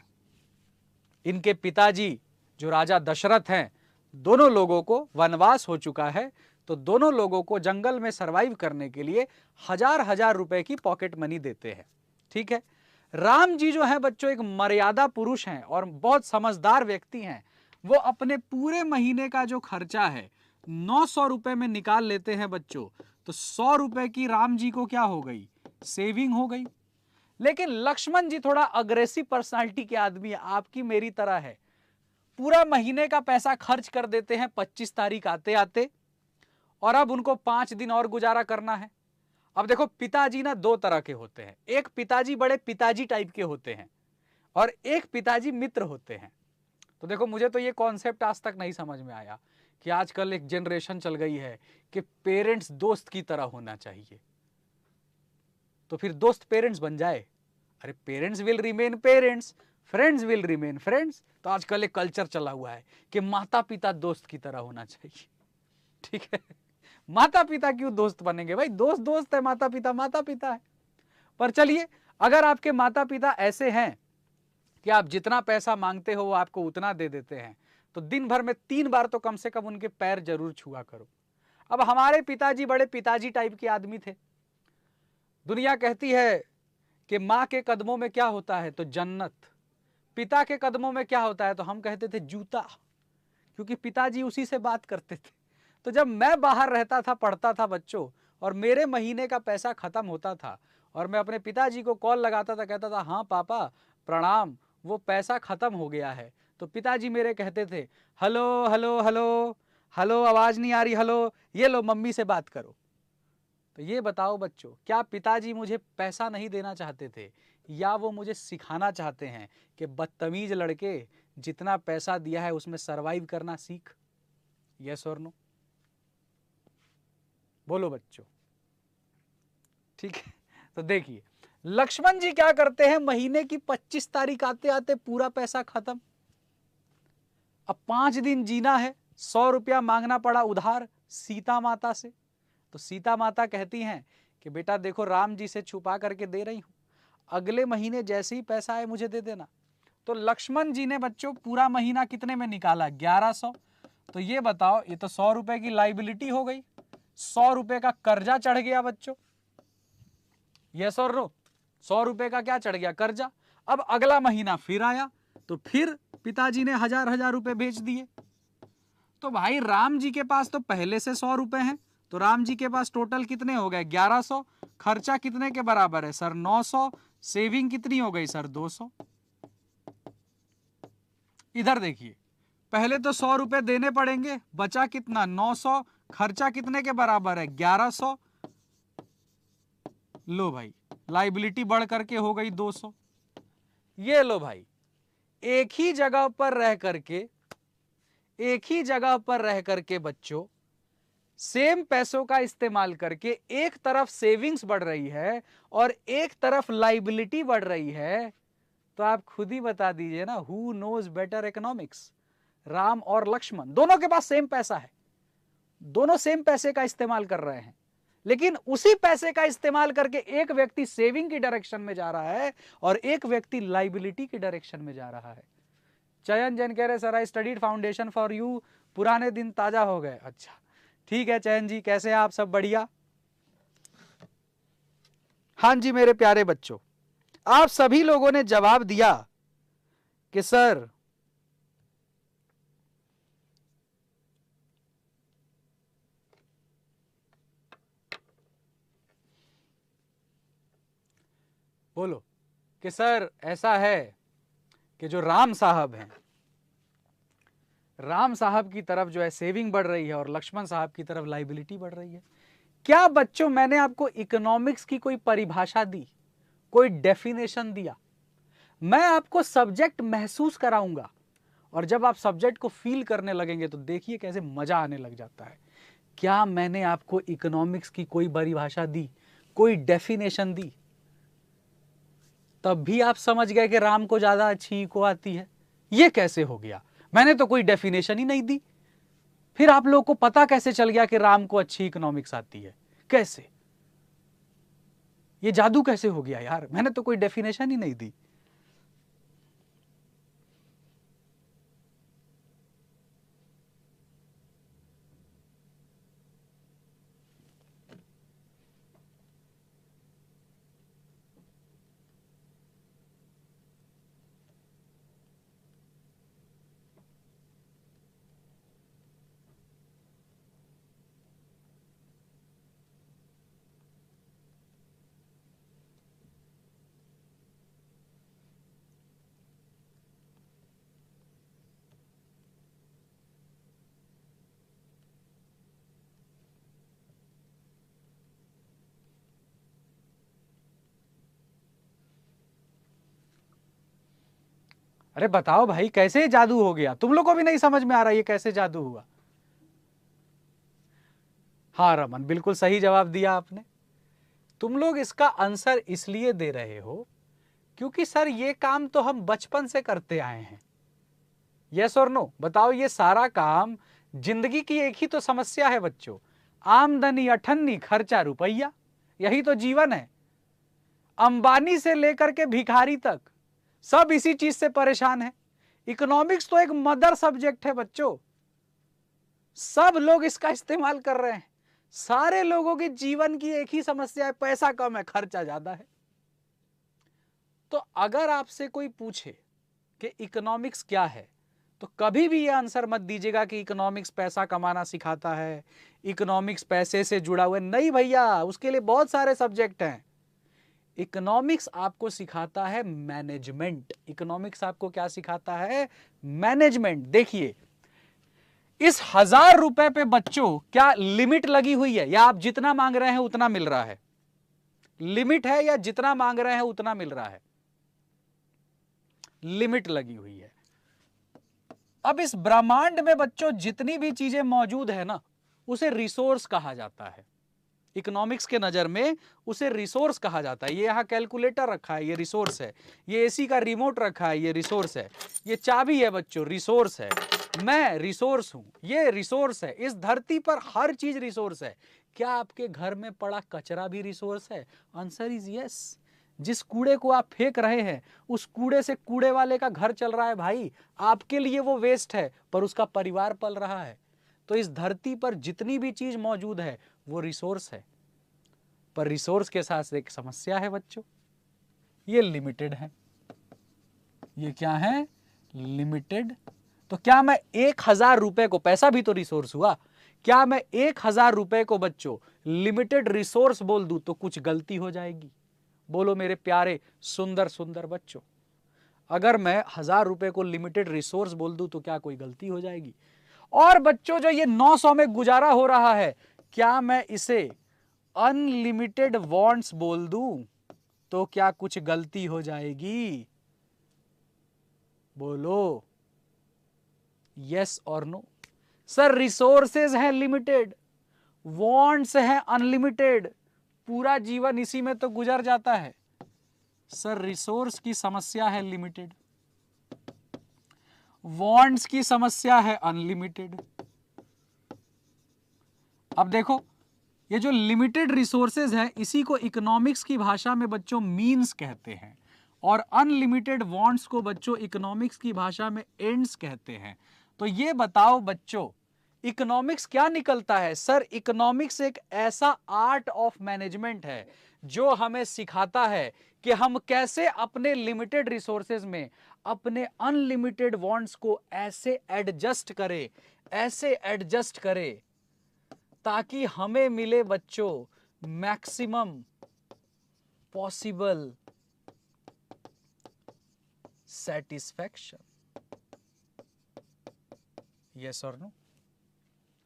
इनके पिताजी जो राजा दशरथ हैं, दोनों लोगों को वनवास हो चुका है, तो दोनों लोगों को जंगल में सरवाइव करने के लिए 1000 रुपए की पॉकेट मनी देते हैं। ठीक है, राम जी जो है बच्चों एक मर्यादा पुरुष हैं और बहुत समझदार व्यक्ति हैं। वो अपने पूरे महीने का जो खर्चा है 900 रुपए में निकाल लेते हैं बच्चों। तो 100 रुपए की राम जी को क्या हो गई? सेविंग हो गई। लेकिन लक्ष्मण जी थोड़ा अग्रेसिव पर्सनालिटी के आदमी है, आपकी मेरी तरह है। पूरा महीने का पैसा खर्च कर देते हैं 25 तारीख आते आते, और अब उनको 5 दिन और गुजारा करना है। अब देखो, पिताजी ना 2 तरह के होते हैं, एक पिताजी बड़े पिताजी टाइप के होते हैं और एक पिताजी मित्र होते हैं। तो देखो, मुझे तो ये कॉन्सेप्ट आज तक नहीं समझ में आया कि आजकल एक जनरेशन चल गई है कि पेरेंट्स दोस्त की तरह होना चाहिए। तो फिर दोस्त पेरेंट्स बन जाए, अरे parents will remain parents, friends will remain friends. तो आजकल एक कल्चर चला हुआ है कि माता पिता दोस्त की तरह होना चाहिए, ठीक है। माता पिता क्यों दोस्त बनेंगे भाई, दोस्त दोस्त है, माता पिता है। पर चलिए, अगर आपके माता पिता ऐसे हैं कि आप जितना पैसा मांगते हो वो आपको उतना दे देते हैं, तो दिन भर में 3 बार तो कम से कम उनके पैर जरूर छुआ करो। अब हमारे पिताजी बड़े पिताजी टाइप के आदमी थे। दुनिया कहती है कि माँ के कदमों में क्या होता है, तो जन्नत, पिता के कदमों में क्या होता है, तो हम कहते थे जूता, क्योंकि पिताजी उसी से बात करते थे। तो जब मैं बाहर रहता था, पढ़ता था बच्चों, और मेरे महीने का पैसा खत्म होता था और मैं अपने पिताजी को कॉल लगाता था, कहता था हाँ पापा प्रणाम, वो पैसा खत्म हो गया है, तो पिताजी मेरे कहते थे हेलो हेलो हेलो हेलो, आवाज नहीं आ रही, हेलो, ये लो मम्मी से बात करो। तो ये बताओ बच्चों, क्या पिताजी मुझे पैसा नहीं देना चाहते थे, या वो मुझे सिखाना चाहते हैं कि बदतमीज लड़के, जितना पैसा दिया है उसमें सरवाइव करना सीख? यस और नो, बोलो बच्चों, ठीक है। तो देखिए लक्ष्मण जी क्या करते हैं, महीने की 25 तारीख आते आते पूरा पैसा खत्म। अब 5 दिन जीना है, 100 रुपया मांगना पड़ा उधार सीता माता से। तो सीता माता कहती हैं कि बेटा देखो, राम जी से छुपा करके दे रही हूं, अगले महीने जैसे ही पैसा आए मुझे दे देना। तो लक्ष्मण जी ने बच्चों पूरा महीना कितने में निकाला, 1100। तो ये बताओ, ये तो 100 रुपए की लाइबिलिटी हो गई, 100 रुपए का कर्जा चढ़ गया बच्चों। यस और नो, 100 रुपए का क्या चढ़ गया, कर्जा। अब अगला महीना फिर आया, तो फिर पिताजी ने 1000 रुपए भेज दिए। तो भाई राम जी के पास तो पहले से 100 रुपए हैं, तो राम जी के पास टोटल कितने हो गए, 1100। खर्चा कितने के बराबर है सर, 900। सेविंग कितनी हो गई सर, 200। इधर देखिए, पहले तो 100 रुपए देने पड़ेंगे, बचा कितना, 900। खर्चा कितने के बराबर है, 1100। लो भाई, लाइबिलिटी बढ़ करके हो गई 200। ये लो भाई, एक ही जगह पर रह करके बच्चों सेम पैसों का इस्तेमाल करके एक तरफ सेविंग्स बढ़ रही है और एक तरफ लाइबिलिटी बढ़ रही है। तो आप खुद ही बता दीजिए ना, who knows better economics, Ram और लक्ष्मण दोनों के पास सेम पैसा है, दोनों सेम पैसे का इस्तेमाल कर रहे हैं, लेकिन उसी पैसे का इस्तेमाल करके एक व्यक्ति सेविंग की डायरेक्शन में जा रहा है और एक व्यक्ति लाइबिलिटी की डायरेक्शन में जा रहा है। चयन जैन कह रहे sir I studied foundation for you, पुराने दिन ताजा हो गए। अच्छा ठीक है चयन जी, कैसे हैं आप, सब बढ़िया? हाँ जी मेरे प्यारे बच्चों, आप सभी लोगों ने जवाब दिया कि सर बोलो कि सर ऐसा है कि जो राम साहब हैं, राम साहब की तरफ जो है सेविंग बढ़ रही है और लक्ष्मण साहब की तरफ लाइबिलिटी बढ़ रही है। क्या बच्चों मैंने आपको इकोनॉमिक्स की कोई परिभाषा दी, कोई डेफिनेशन दिया? मैं आपको सब्जेक्ट महसूस कराऊंगा और जब आप सब्जेक्ट को फील करने लगेंगे तो देखिए कैसे मजा आने लग जाता है। क्या मैंने आपको इकोनॉमिक्स की कोई परिभाषा दी, कोई डेफिनेशन दी? तब भी आप समझ गए कि राम को ज्यादा अच्छी इको आती है? ये कैसे हो गया? मैंने तो कोई डेफिनेशन ही नहीं दी, फिर आप लोगों को पता कैसे चल गया कि राम को अच्छी इकोनॉमिक्स आती है? कैसे? ये जादू कैसे हो गया यार, मैंने तो कोई डेफिनेशन ही नहीं दी। अरे बताओ भाई, कैसे जादू हो गया? तुम लोग को भी नहीं समझ में आ रहा ये कैसे जादू हुआ? हाँ रमन, बिल्कुल सही जवाब दिया आपने। तुम लोग इसका आंसर इसलिए दे रहे हो क्योंकि सर ये काम तो हम बचपन से करते आए हैं। यस और नो बताओ, ये सारा काम, जिंदगी की एक ही तो समस्या है बच्चों, आमदनी अठन्नी खर्चा रुपया, यही तो जीवन है। अंबानी से लेकर के भिखारी तक सब इसी चीज से परेशान है। इकोनॉमिक्स तो एक मदर सब्जेक्ट है बच्चों, सब लोग इसका इस्तेमाल कर रहे हैं। सारे लोगों की जीवन की एक ही समस्या है, पैसा कम है खर्चा ज्यादा है। तो अगर आपसे कोई पूछे कि इकोनॉमिक्स क्या है, तो कभी भी ये आंसर मत दीजिएगा कि इकोनॉमिक्स पैसा कमाना सिखाता है, इकोनॉमिक्स पैसे से जुड़ा हुआ है। नहीं भैया, उसके लिए बहुत सारे सब्जेक्ट हैं। इकोनॉमिक्स आपको सिखाता है मैनेजमेंट। इकोनॉमिक्स आपको क्या सिखाता है? मैनेजमेंट। देखिए, इस 1000 रुपए पे बच्चों क्या लिमिट लगी हुई है, या आप जितना मांग रहे हैं उतना मिल रहा है? लिमिट है या जितना मांग रहे हैं उतना मिल रहा है? लिमिट लगी हुई है। अब इस ब्रह्मांड में बच्चों जितनी भी चीजें मौजूद है ना, उसे रिसोर्स कहा जाता है। इकोनॉमिक्स के नजर में उसे रिसोर्स कहा जाता है। ये यहां कैलकुलेटर रखा है, ये रिसोर्स है। ये एसी का रिमोट रखा है, ये रिसोर्स है। ये चाबी है बच्चों, रिसोर्स है। मैं रिसोर्स हूं, ये रिसोर्स है। इस धरती पर हर चीज रिसोर्स है। क्या आपके घर में पड़ा कचरा भी रिसोर्स है? Answer is yes. जिस कूड़े को आप फेंक रहे हैं, उस कूड़े से कूड़े वाले का घर चल रहा है भाई। आपके लिए वो वेस्ट है, पर उसका परिवार पल रहा है। तो इस धरती पर जितनी भी चीज मौजूद है वो रिसोर्स है। पर रिसोर्स के साथ एक समस्या है बच्चों, ये लिमिटेड है। ये क्या है? लिमिटेड। तो क्या मैं 1000 रुपए को, पैसा भी तो रिसोर्स हुआ, क्या मैं 1000 रुपए को बच्चों लिमिटेड रिसोर्स बोल दूं तो कुछ गलती हो जाएगी? बोलो मेरे प्यारे सुंदर सुंदर बच्चों, अगर मैं 1000 रुपए को लिमिटेड रिसोर्स बोल दूं तो क्या कोई गलती हो जाएगी? और बच्चों जो ये 900 में गुजारा हो रहा है, क्या मैं इसे अनलिमिटेड वांट्स बोल दूं तो क्या कुछ गलती हो जाएगी? बोलो यस और नो। सर रिसोर्सेज हैं लिमिटेड, वांट्स हैं अनलिमिटेड, पूरा जीवन इसी में तो गुजर जाता है। सर रिसोर्स की समस्या है लिमिटेड, वांट्स की समस्या है अनलिमिटेड। अब देखो, ये जो लिमिटेड रिसोर्सेज है इसी को इकोनॉमिक्स की भाषा में बच्चों मीन्स कहते हैं, और अनलिमिटेड वांट्स को बच्चों इकोनॉमिक्स की भाषा में एंड्स कहते हैं। तो ये बताओ बच्चों, इकोनॉमिक्स क्या निकलता है? सर इकोनॉमिक्स एक ऐसा आर्ट ऑफ मैनेजमेंट है जो हमें सिखाता है कि हम कैसे अपने लिमिटेड रिसोर्सेज में अपने अनलिमिटेड वांट्स को ऐसे एडजस्ट करें ताकि हमें मिले बच्चों मैक्सिमम पॉसिबल सेटिस्फैक्शन। यस और नो?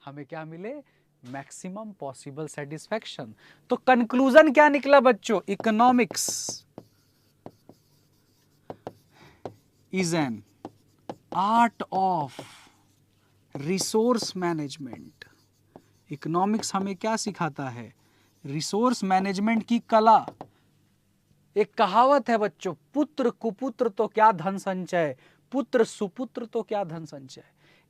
हमें क्या मिले? Maximum possible satisfaction. तो कंक्लूजन क्या निकला बच्चों? Economics is an art of resource management. Economics हमें क्या सिखाता है? रिसोर्स मैनेजमेंट की कला। एक कहावत है बच्चों, पुत्र कुपुत्र तो क्या धन संचय, पुत्र सुपुत्र तो क्या धन संचय।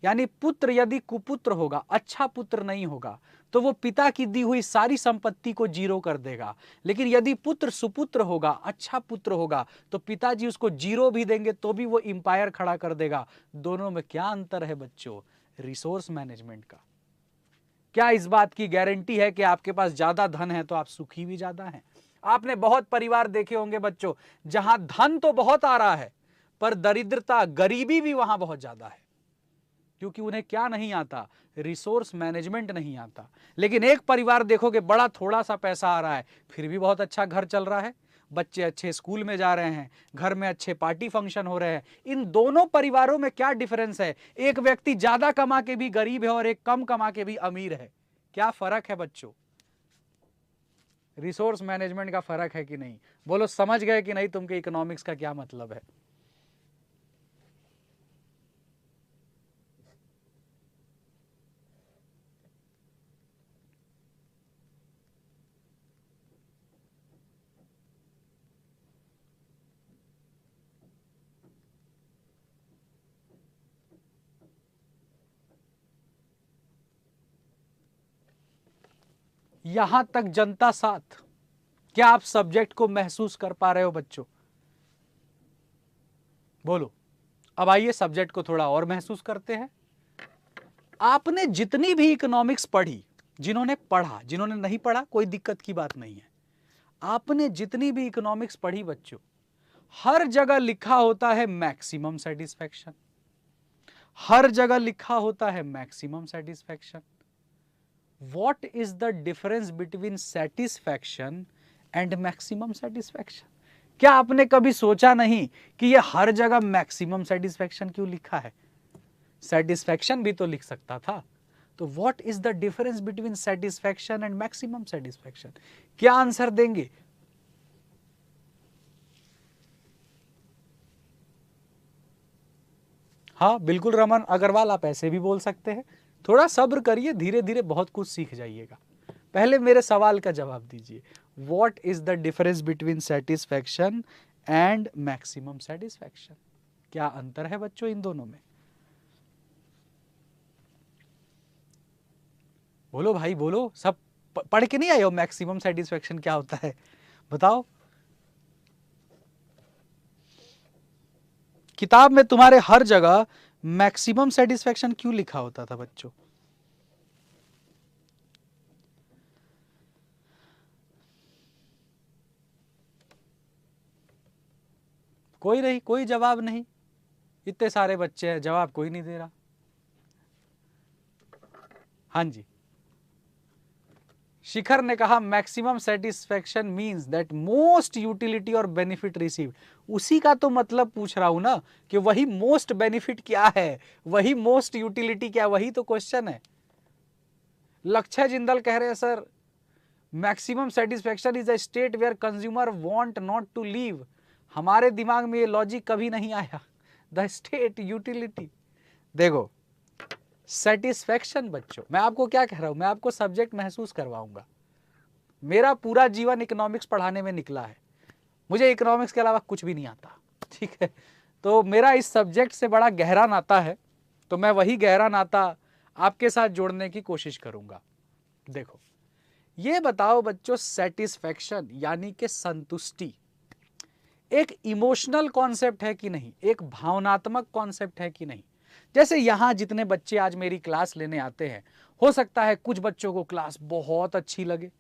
यानी पुत्र यदि कुपुत्र होगा, अच्छा पुत्र नहीं होगा, तो वो पिता की दी हुई सारी संपत्ति को जीरो कर देगा। लेकिन यदि पुत्र सुपुत्र होगा, अच्छा पुत्र होगा, तो पिताजी उसको जीरो भी देंगे तो भी वो इंपायर खड़ा कर देगा। दोनों में क्या अंतर है बच्चों? रिसोर्स मैनेजमेंट का। क्या इस बात की गारंटी है कि आपके पास ज्यादा धन है तो आप सुखी भी ज्यादा हैं? आपने बहुत परिवार देखे होंगे बच्चों जहां धन तो बहुत आ रहा है पर दरिद्रता, गरीबी भी वहां बहुत ज्यादा है, क्योंकि उन्हें क्या नहीं आता? रिसोर्स मैनेजमेंट नहीं आता। लेकिन एक परिवार देखोगे बड़ा थोड़ा सा पैसा आ रहा है, फिर भी बहुत अच्छा घर चल रहा है, बच्चे अच्छे स्कूल में जा रहे हैं, घर में अच्छे पार्टी फंक्शन हो रहे हैं। इन दोनों परिवारों में क्या डिफरेंस है? एक व्यक्ति ज्यादा कमा के भी गरीब है और एक कम कमा के भी अमीर है। क्या फर्क है बच्चों? रिसोर्स मैनेजमेंट का फर्क है कि नहीं? बोलो समझ गए कि नहीं तुमके इकोनॉमिक्स का क्या मतलब है? यहां तक जनता साथ। क्या आप सब्जेक्ट को महसूस कर पा रहे हो बच्चों? बोलो। अब आइए सब्जेक्ट को थोड़ा और महसूस करते हैं। आपने जितनी भी इकोनॉमिक्स पढ़ी, जिन्होंने पढ़ा, जिन्होंने नहीं पढ़ा कोई दिक्कत की बात नहीं है, आपने जितनी भी इकोनॉमिक्स पढ़ी बच्चों, हर जगह लिखा होता है मैक्सिमम सेटिस्फैक्शन। हर जगह लिखा होता है maximum satisfaction. What is the difference between satisfaction and maximum satisfaction? क्या आपने कभी सोचा नहीं कि यह हर जगह मैक्सिमम सेटिस्फैक्शन क्यों लिखा है? सेटिस्फैक्शन भी तो लिख सकता था। तो what is the difference between satisfaction and maximum satisfaction? क्या आंसर देंगे? हाँ बिल्कुल रमन अग्रवाल, आप ऐसे भी बोल सकते हैं। थोड़ा सब्र करिए, धीरे धीरे बहुत कुछ सीख जाइएगा। पहले मेरे सवाल का जवाब दीजिए। What is the difference between satisfaction and maximum satisfaction? क्या अंतर है बच्चों इन दोनों में? बोलो भाई बोलो, सब पढ़ के नहीं आए हो मैक्सिमम सेटिस्फैक्शन क्या होता है? बताओ। किताब में तुम्हारे हर जगह मैक्सिमम सेटिस्फैक्शन क्यों लिखा होता था बच्चों? कोई नहीं, कोई जवाब नहीं। इतने सारे बच्चे हैं, जवाब कोई नहीं दे रहा। हाँ जी, शिखर ने कहा maximum satisfaction means that most utility और बेनिफिट रिसीव्ड। उसी का तो मतलब पूछ रहा हूं ना कि वही मोस्ट बेनिफिट क्या है, वही मोस्ट यूटिलिटी क्या, वही तो क्वेश्चन है। लक्ष्य जिंदल कह रहे हैं sir maximum satisfaction is a state where consumer want not to leave. हमारे दिमाग में ये लॉजिक कभी नहीं आया। The state utility. देखो सेटिस्फैक्शन बच्चों, मैं आपको क्या कह रहा हूं, मैं आपको सब्जेक्ट महसूस करवाऊंगा। मेरा पूरा जीवन इकोनॉमिक्स पढ़ाने में निकला है, मुझे इकोनॉमिक्स के अलावा कुछ भी नहीं आता, ठीक है। तो मेरा इस सब्जेक्ट से बड़ा गहरा नाता है, तो मैं वही गहरा नाता आपके साथ जोड़ने की कोशिश करूंगा। देखो ये बताओ बच्चों, सेटिस्फैक्शन यानी कि संतुष्टि एक इमोशनल कॉन्सेप्ट है कि नहीं, एक भावनात्मक कॉन्सेप्ट है कि नहीं? जैसे यहां जितने बच्चे आज मेरी क्लास लेने आते हैं, हो सकता है कुछ बच्चों को क्लास बहुत अच्छी लगे,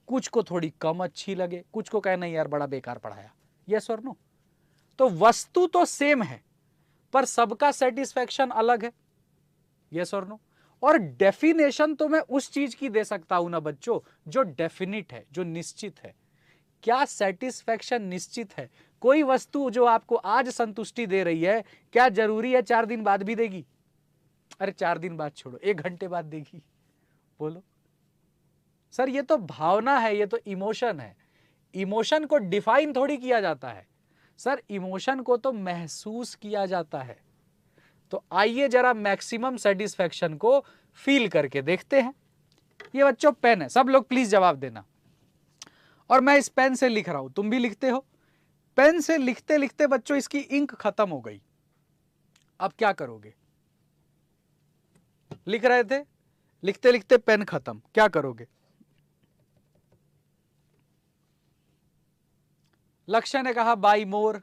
कुछ को थोड़ी कम अच्छी लगे, कुछ को कहे नहीं यार बड़ा बेकार पढ़ाया। यस और नो? तो वस्तु तो सेम है पर सबका सेटिस्फैक्शन अलग है। यस और नो? और डेफिनेशन तो मैं उस चीज की दे सकता हूं ना बच्चों जो डेफिनिट है, जो निश्चित है। क्या सेटिस्फैक्शन निश्चित है? कोई वस्तु जो आपको आज संतुष्टि दे रही है, क्या जरूरी है 4 दिन बाद भी देगी? अरे 4 दिन बाद छोड़ो, 1 घंटे बाद देगी? बोलो सर, ये तो भावना है, ये तो इमोशन है। इमोशन को डिफाइन थोड़ी किया जाता है सर, इमोशन को तो महसूस किया जाता है। तो आइए जरा मैक्सिमम सेटिस्फैक्शन को फील करके देखते हैं। ये बच्चों पेन है, सब लोग प्लीज जवाब देना। और मैं इस पेन से लिख रहा हूं, तुम भी लिखते हो। पेन से लिखते लिखते बच्चों इसकी इंक खत्म हो गई। अब क्या करोगे? लिख रहे थे, लिखते लिखते पेन खत्म, क्या करोगे? लक्ष्य ने कहा buy more,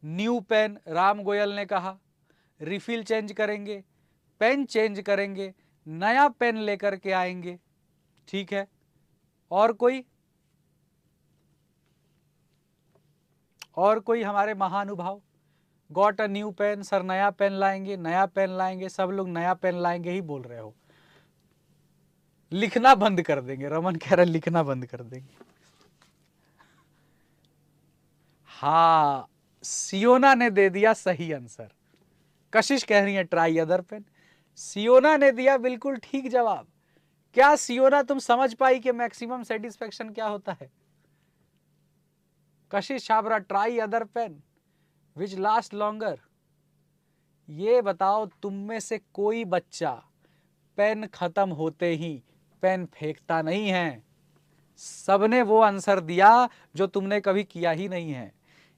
new pen. Ram Goyal ने कहा रिफिल चेंज करेंगे, पेन चेंज करेंगे, नया पेन लेकर के आएंगे। ठीक है, और कोई? और कोई हमारे महानुभाव? Got a new pen, sir नया पेन लाएंगे, नया पेन लाएंगे, सब लोग नया पेन लाएंगे ही बोल रहे हो। लिखना बंद कर देंगे, रमन कह रहा लिखना बंद कर देंगे। हाँ, सियोना ने दे दिया सही आंसर। कशिश कह रही है ट्राई अदर पेन। सियोना ने दिया बिल्कुल ठीक जवाब। क्या सियोना तुम समझ पाई कि मैक्सिमम सेटिस्फैक्शन क्या होता है? कशिश छाबरा ट्राई अदर पेन विच लास्ट लॉन्गर। ये बताओ तुम में से कोई बच्चा पेन खत्म होते ही पेन फेंकता नहीं है। सबने वो आंसर दिया जो तुमने कभी किया ही नहीं है।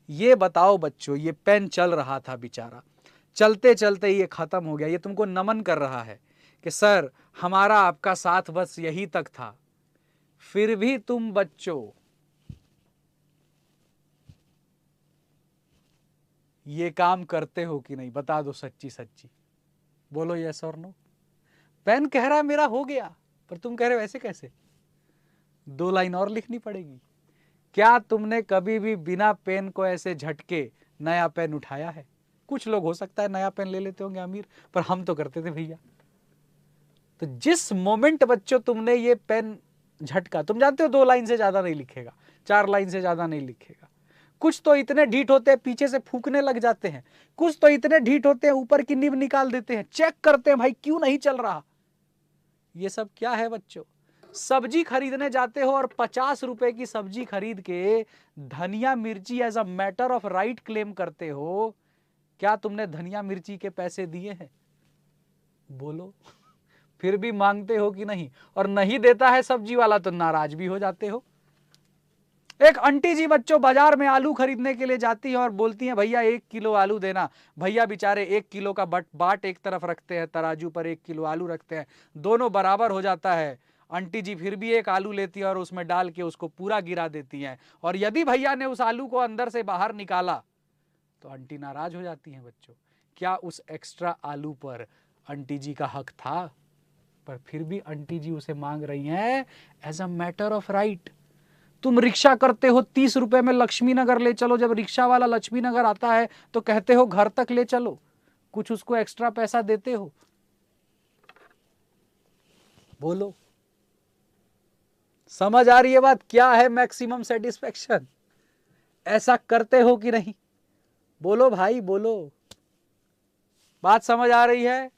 ये बताओ बच्चों, ये पेन चल रहा था बेचारा, चलते चलते ये खत्म हो गया, ये तुमको नमन कर रहा है कि सर हमारा आपका साथ बस यही तक था, फिर भी तुम बच्चों ये काम करते हो कि नहीं, बता दो सच्ची सच्ची, बोलो यस और नो। पेन कह रहा है मेरा हो गया, पर तुम कह रहे हो ऐसे कैसे, 2 लाइन और लिखनी पड़ेगी। क्या तुमने कभी भी बिना पेन को ऐसे झटके नया पेन उठाया है? कुछ लोग हो सकता है नया पेन ले लेते होंगे अमीर, पर हम तो करते थे भैया। तो जिस मोमेंट बच्चों तुमने ये पेन झटका, तुम जानते हो 2 लाइन से ज्यादा नहीं लिखेगा, 4 लाइन से ज्यादा नहीं लिखेगा। कुछ तो इतने ढीठ होते हैं पीछे से फूकने लग जाते हैं, कुछ तो इतने ढीठ होते हैं ऊपर की निब निकाल देते हैं, चेक करते हैं भाई क्यों नहीं चल रहा। ये सब क्या है बच्चों? सब्जी खरीदने जाते हो और 50 रुपए की सब्जी खरीद के धनिया मिर्ची as a matter of right claim करते हो। क्या तुमने धनिया मिर्ची के पैसे दिए हैं? बोलो। फिर भी मांगते हो कि नहीं? और नहीं देता है सब्जी वाला तो नाराज भी हो जाते हो। एक आंटी जी बच्चों बाजार में आलू खरीदने के लिए जाती है और बोलती हैं भैया 1 किलो आलू देना। भैया बेचारे 1 किलो का बाट एक तरफ रखते हैं, तराजू पर 1 किलो आलू रखते हैं, दोनों बराबर हो जाता है। आंटी जी फिर भी एक आलू लेती है और उसमें डाल के उसको पूरा गिरा देती हैं, और यदि भैया ने उस आलू को अंदर से बाहर निकाला तो आंटी नाराज हो जाती हैं बच्चों। क्या उस एक्स्ट्रा आलू पर आंटी जी का हक था? पर फिर भी आंटी जी उसे मांग रही हैं as a matter of right. तुम रिक्शा करते हो 30 रुपए में लक्ष्मी नगर ले चलो, जब रिक्शा वाला लक्ष्मी नगर आता है तो कहते हो घर तक ले चलो, कुछ उसको एक्स्ट्रा पैसा देते हो? बोलो, समझ आ रही है बात? क्या है मैक्सिमम सेटिस्फेक्शन? ऐसा करते हो कि नहीं? बोलो भाई बोलो, बात समझ आ रही है?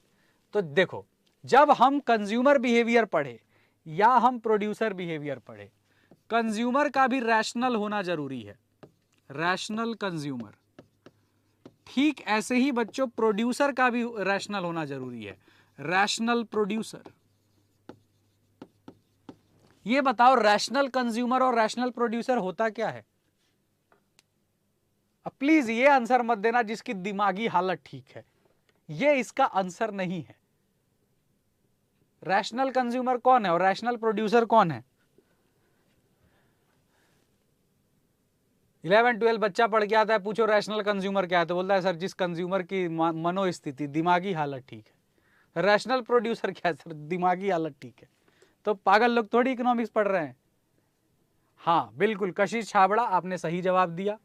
तो देखो, जब हम कंज्यूमर बिहेवियर पढ़े या हम प्रोड्यूसर बिहेवियर पढ़े, कंज्यूमर का भी रैशनल होना जरूरी है, रैशनल कंज्यूमर। ठीक ऐसे ही बच्चों प्रोड्यूसर का भी रैशनल होना जरूरी है, रैशनल प्रोड्यूसर। ये बताओ रैशनल कंज्यूमर और रैशनल प्रोड्यूसर होता क्या है? अब प्लीज ये आंसर मत देना जिसकी दिमागी हालत ठीक है, ये इसका आंसर नहीं है। रैशनल कंज्यूमर कौन है और रैशनल प्रोड्यूसर कौन है? 11-12 बच्चा पढ़ के आता है, पूछो रैशनल कंज्यूमर क्या है, तो बोलता है सर जिस कंज्यूमर की मनोस्थिति दिमागी हालत ठीक है। रैशनल प्रोड्यूसर क्या है सर? दिमागी हालत ठीक है। तो पागल लोग थोड़ी इकोनॉमिक्स पढ़ रहे हैं। हाँ बिल्कुल, कशिश छाबड़ा आपने सही जवाब दिया।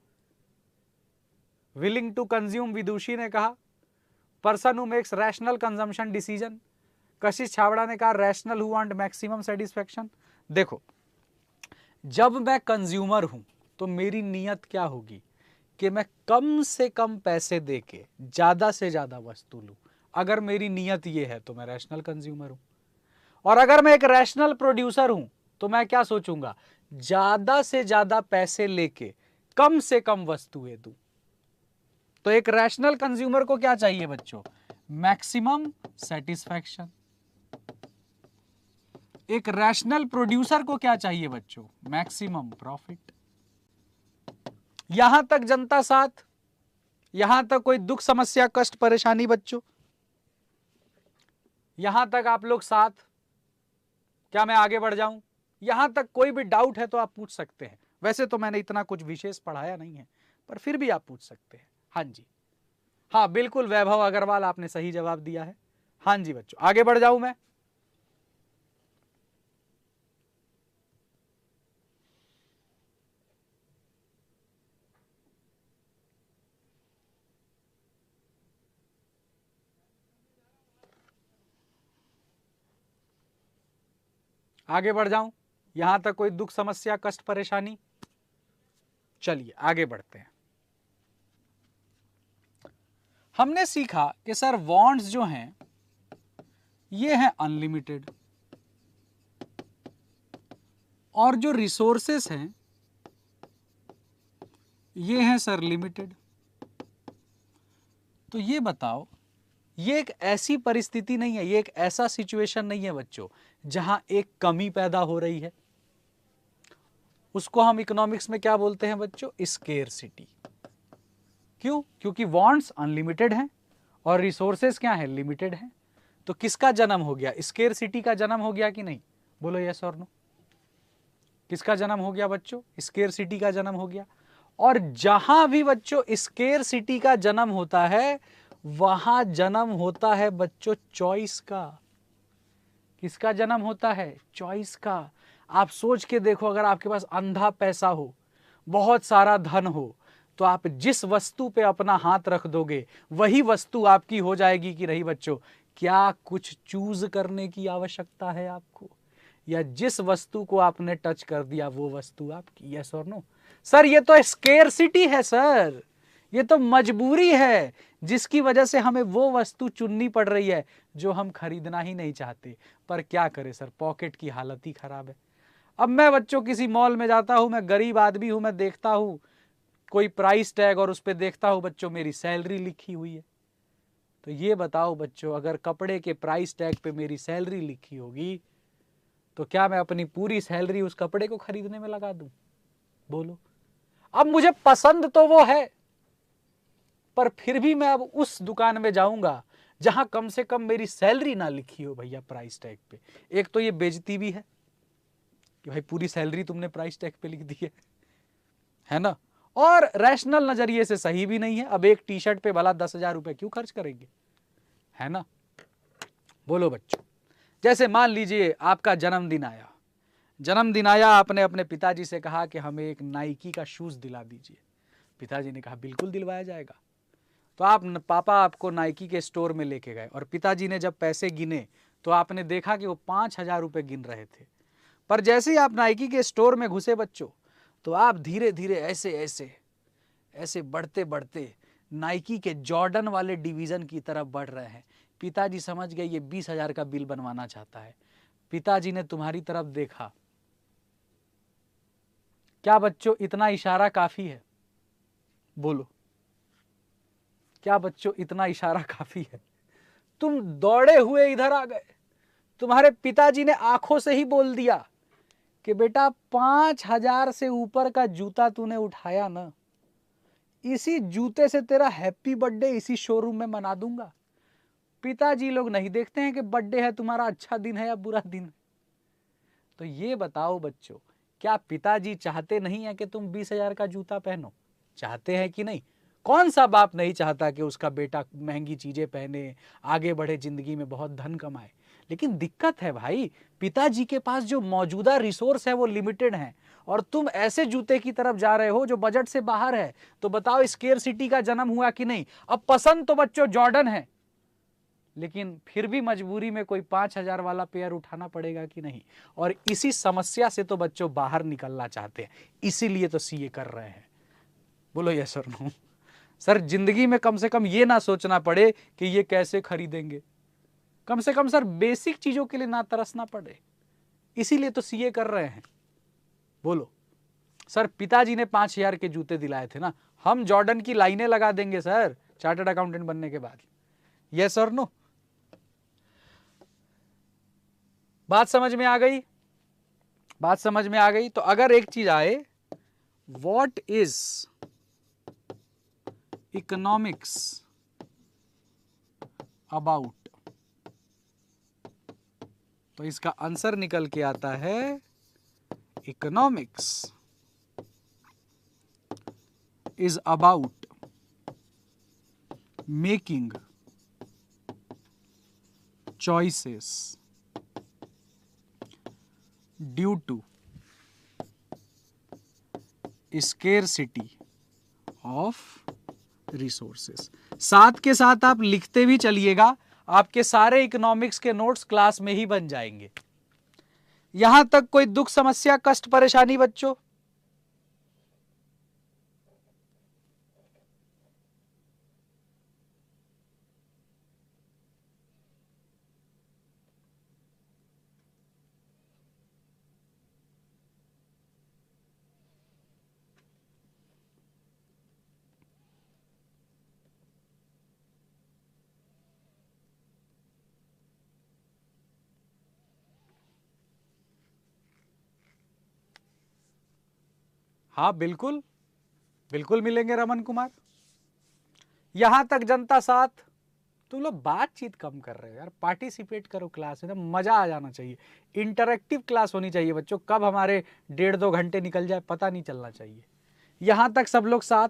विलिंग टू कंज्यूम विदुषी ने कहा person who makes rational consumption decision. कशिश छाबड़ा ने कहा rational who want maximum satisfaction. देखो, जब मैं कंज्यूमर हूं तो मेरी नीयत क्या होगी कि मैं कम से कम पैसे देके ज्यादा से ज्यादा वस्तु लूं। अगर मेरी नीयत ये है तो मैं रैशनल कंज्यूमर हूं। और अगर मैं एक रैशनल प्रोड्यूसर हूं तो मैं क्या सोचूंगा? ज्यादा से ज्यादा पैसे लेके कम से कम वस्तुएं दूं। तो एक रैशनल कंज्यूमर को क्या चाहिए बच्चों? Maximum satisfaction. एक रैशनल प्रोड्यूसर को क्या चाहिए बच्चों? Maximum profit. यहां तक जनता साथ? यहां तक कोई दुख समस्या कष्ट परेशानी बच्चों? यहां तक आप लोग साथ? क्या मैं आगे बढ़ जाऊं? यहां तक कोई भी डाउट है तो आप पूछ सकते हैं। वैसे तो मैंने इतना कुछ विशेष पढ़ाया नहीं है, पर फिर भी आप पूछ सकते हैं। हाँ जी, हाँ बिल्कुल, वैभव अग्रवाल आपने सही जवाब दिया है। हाँ जी बच्चों, आगे बढ़ जाऊं मैं? आगे बढ़ जाऊं? यहां तक कोई दुख समस्या कष्ट परेशानी? चलिए आगे बढ़ते हैं। हमने सीखा कि सर वांट्स जो हैं ये हैं अनलिमिटेड, और जो रिसोर्सेस हैं ये हैं सर लिमिटेड। तो ये बताओ, ये एक ऐसी परिस्थिति नहीं है, ये एक ऐसा सिचुएशन नहीं है बच्चों जहां एक कमी पैदा हो रही है। उसको हम इकोनॉमिक्स में क्या बोलते हैं बच्चों? स्केर्सिटी। क्यों? क्योंकि वांट्स अनलिमिटेड हैं और रिसोर्सेस क्या हैं? लिमिटेड हैं। तो किसका जन्म हो गया? स्केर्सिटी का जन्म हो गया कि नहीं? बोलो यस और नो। किसका जन्म हो गया बच्चों? स्केरसिटी का जन्म हो गया। और जहां भी बच्चों स्केरसिटी का जन्म होता है वहां जन्म होता है बच्चों चॉइस का। किसका जन्म होता है? चॉइस का। आप सोच के देखो, अगर आपके पास अंधा पैसा हो, बहुत सारा धन हो, तो आप जिस वस्तु पे अपना हाथ रख दोगे वही वस्तु आपकी हो जाएगी कि नहीं बच्चों? क्या कुछ चूज करने की आवश्यकता है आपको? या जिस वस्तु को आपने टच कर दिया वो वस्तु आपकी? यस और नो? सर ये तो स्केरसिटी है सर, ये तो मजबूरी है जिसकी वजह से हमें वो वस्तु चुननी पड़ रही है जो हम खरीदना ही नहीं चाहते। पर क्या करें सर, पॉकेट की हालत ही खराब है। अब मैं बच्चों किसी मॉल में जाता हूं, मैं गरीब आदमी हूं, मैं देखता हूं कोई प्राइस टैग और उस पर देखता हूं बच्चों मेरी सैलरी लिखी हुई है। तो ये बताओ बच्चों, अगर कपड़े के प्राइस टैग पे मेरी सैलरी लिखी होगी तो क्या मैं अपनी पूरी सैलरी उस कपड़े को खरीदने में लगा दूं? बोलो। अब मुझे पसंद तो वो है, पर फिर भी मैं अब उस दुकान में जाऊंगा जहां कम से कम मेरी सैलरी ना लिखी हो भैया प्राइस टैग पे। एक तो ये बेइज्जती भी है कि भाई पूरी सैलरी तुमने प्राइस टैग पे लिख दी है ना? और रैशनल नजरिए से सही भी नहीं है। अब एक टी शर्ट पे भला 10,000 रुपए क्यों खर्च करेंगे, है ना? बोलो बच्चों, जैसे मान लीजिए आपका जन्मदिन आया, जन्मदिन आया, आपने अपने पिताजी से कहा कि हमें एक नाइकी का शूज दिला दीजिए। पिताजी ने कहा बिल्कुल दिलवाया जाएगा। तो आप पापा आपको नाइकी के स्टोर में लेके गए और पिताजी ने जब पैसे गिने तो आपने देखा कि वो 5,000 रुपए गिन रहे थे। पर जैसे ही आप नाइकी के स्टोर में घुसे बच्चों, तो आप धीरे धीरे ऐसे ऐसे ऐसे बढ़ते बढ़ते नाइकी के जॉर्डन वाले डिवीजन की तरफ बढ़ रहे हैं। पिताजी समझ गए ये 20,000 का बिल बनवाना चाहता है। पिताजी ने तुम्हारी तरफ देखा। क्या बच्चों इतना इशारा काफी है? बोलो, क्या बच्चों इतना इशारा काफी है? तुम दौड़े हुए इधर आ गए, तुम्हारे पिताजी ने आंखों से ही बोल दिया कि बेटा 5,000 से ऊपर का जूता तूने उठाया ना, इसी जूते से तेरा हैप्पी बर्थडे इसी शोरूम में मना दूंगा। पिताजी लोग नहीं देखते हैं कि बर्थडे है तुम्हारा, अच्छा दिन है या बुरा दिन है। तो ये बताओ बच्चों, क्या पिताजी चाहते नहीं है कि तुम 20,000 का जूता पहनो? चाहते हैं कि नहीं? कौन सा बाप नहीं चाहता कि उसका बेटा महंगी चीजें पहने, आगे बढ़े जिंदगी में, बहुत धन कमाए? लेकिन दिक्कत है भाई, पिताजी के पास जो मौजूदा रिसोर्स है वो लिमिटेड है, और तुम ऐसे जूते की तरफ जा रहे हो जो बजट से बाहर है। तो बताओ स्केरसिटी का जन्म हुआ कि नहीं? अब पसंद तो बच्चों जॉर्डन है, लेकिन फिर भी मजबूरी में कोई 5,000 वाला पेयर उठाना पड़ेगा कि नहीं? और इसी समस्या से तो बच्चों बाहर निकलना चाहते हैं, इसीलिए तो सीए कर रहे हैं। बोलो यस और नो? सर जिंदगी में कम से कम ये ना सोचना पड़े कि ये कैसे खरीदेंगे, कम से कम सर बेसिक चीजों के लिए ना तरसना पड़े, इसीलिए तो सीए कर रहे हैं। बोलो सर, पिताजी ने 5,000 के जूते दिलाए थे ना, हम जॉर्डन की लाइनें लगा देंगे सर चार्टर्ड अकाउंटेंट बनने के बाद। यस और नो? बात समझ में आ गई? बात समझ में आ गई? तो अगर एक चीज आए, व्हाट इज इकोनॉमिक्स अबाउट, तो इसका आंसर निकल के आता है economics is about making choices due to scarcity of resources. साथ के साथ आप लिखते भी चलिएगा, आपके सारे इकोनॉमिक्स के नोट्स क्लास में ही बन जाएंगे। यहां तक कोई दुख, समस्या, कष्ट, परेशानी बच्चों? हाँ बिल्कुल, बिल्कुल मिलेंगे रमन कुमार। यहां तक जनता साथ, तुम लोग बातचीत कम कर रहे हो यार, पार्टिसिपेट करो क्लास में, मजा आ जाना चाहिए। इंटरेक्टिव क्लास होनी चाहिए बच्चों, कब हमारे 1.5-2 घंटे निकल जाए पता नहीं चलना चाहिए। यहाँ तक सब लोग साथ,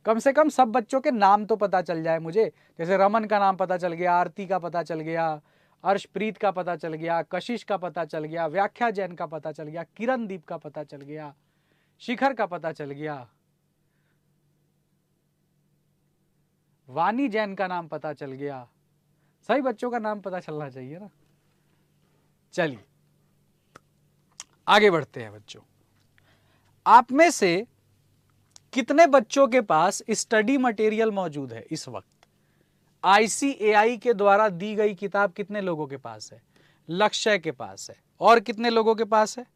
कम से कम सब बच्चों के नाम तो पता चल जाए मुझे, जैसे रमन का नाम पता चल गया, आरती का पता चल गया, अर्शप्रीत का पता चल गया, कशिश का पता चल गया, व्याख्या जैन का पता चल गया, किरणदीप का पता चल गया, शिखर का पता चल गया, वानी जैन का नाम पता चल गया। सही बच्चों का नाम पता चलना चाहिए ना। चलिए आगे बढ़ते हैं बच्चों। आप में से कितने बच्चों के पास स्टडी मटेरियल मौजूद है इस वक्त? ICAI के द्वारा दी गई किताब कितने लोगों के पास है? लक्ष्य के पास है, और कितने लोगों के पास है?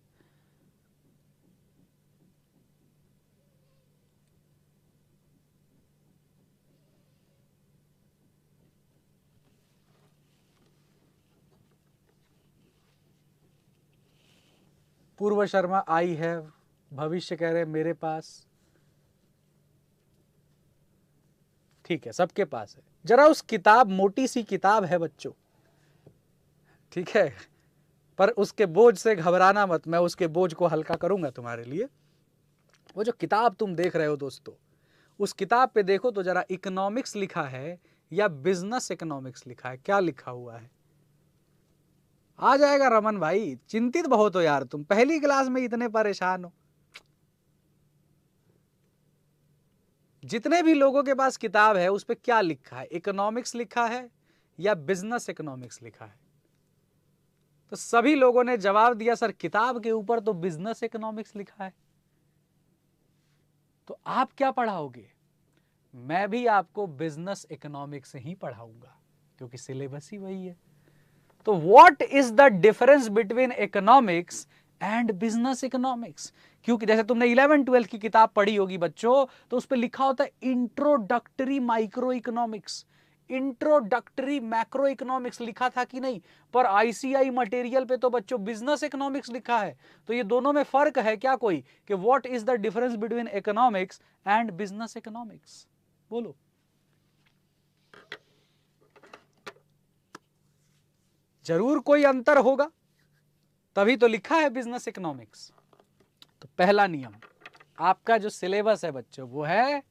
पूर्व शर्मा आई है, भविष्य कह रहे मेरे पास। ठीक है, सबके पास है। जरा उस किताब, मोटी सी किताब है बच्चों, ठीक है, पर उसके बोझ से घबराना मत, मैं उसके बोझ को हल्का करूंगा तुम्हारे लिए। वो जो किताब तुम देख रहे हो दोस्तों, उस किताब पे देखो तो जरा इकोनॉमिक्स लिखा है या बिजनेस इकोनॉमिक्स लिखा है, क्या लिखा हुआ है? आ जाएगा रमन भाई, चिंतित बहुत हो यार तुम, पहली क्लास में इतने परेशान हो। जितने भी लोगों के पास किताब है उस पे क्या लिखा है? इकोनॉमिक्स लिखा है या बिजनेस इकोनॉमिक्स लिखा है? तो सभी लोगों ने जवाब दिया सर किताब के ऊपर तो बिजनेस इकोनॉमिक्स लिखा है। तो आप क्या पढ़ाओगे? मैं भी आपको बिजनेस इकोनॉमिक्स ही पढ़ाऊंगा, क्योंकि सिलेबस ही वही है। तो what is the difference between economics and business economics? क्योंकि जैसे तुमने 11-12 की किताब पढ़ी होगी बच्चों, तो उस पर लिखा होता है introductory micro economics, introductory macro economics लिखा था कि नहीं? पर ICAI मटेरियल पे तो बच्चों बिजनेस इकोनॉमिक्स लिखा है। तो ये दोनों में फर्क है क्या कोई, कि what is the difference between economics and business economics? बोलो। जरूर कोई अंतर होगा, तभी तो लिखा है बिजनेस इकोनॉमिक्स। तो पहला नियम, आपका जो सिलेबस है बच्चों वो है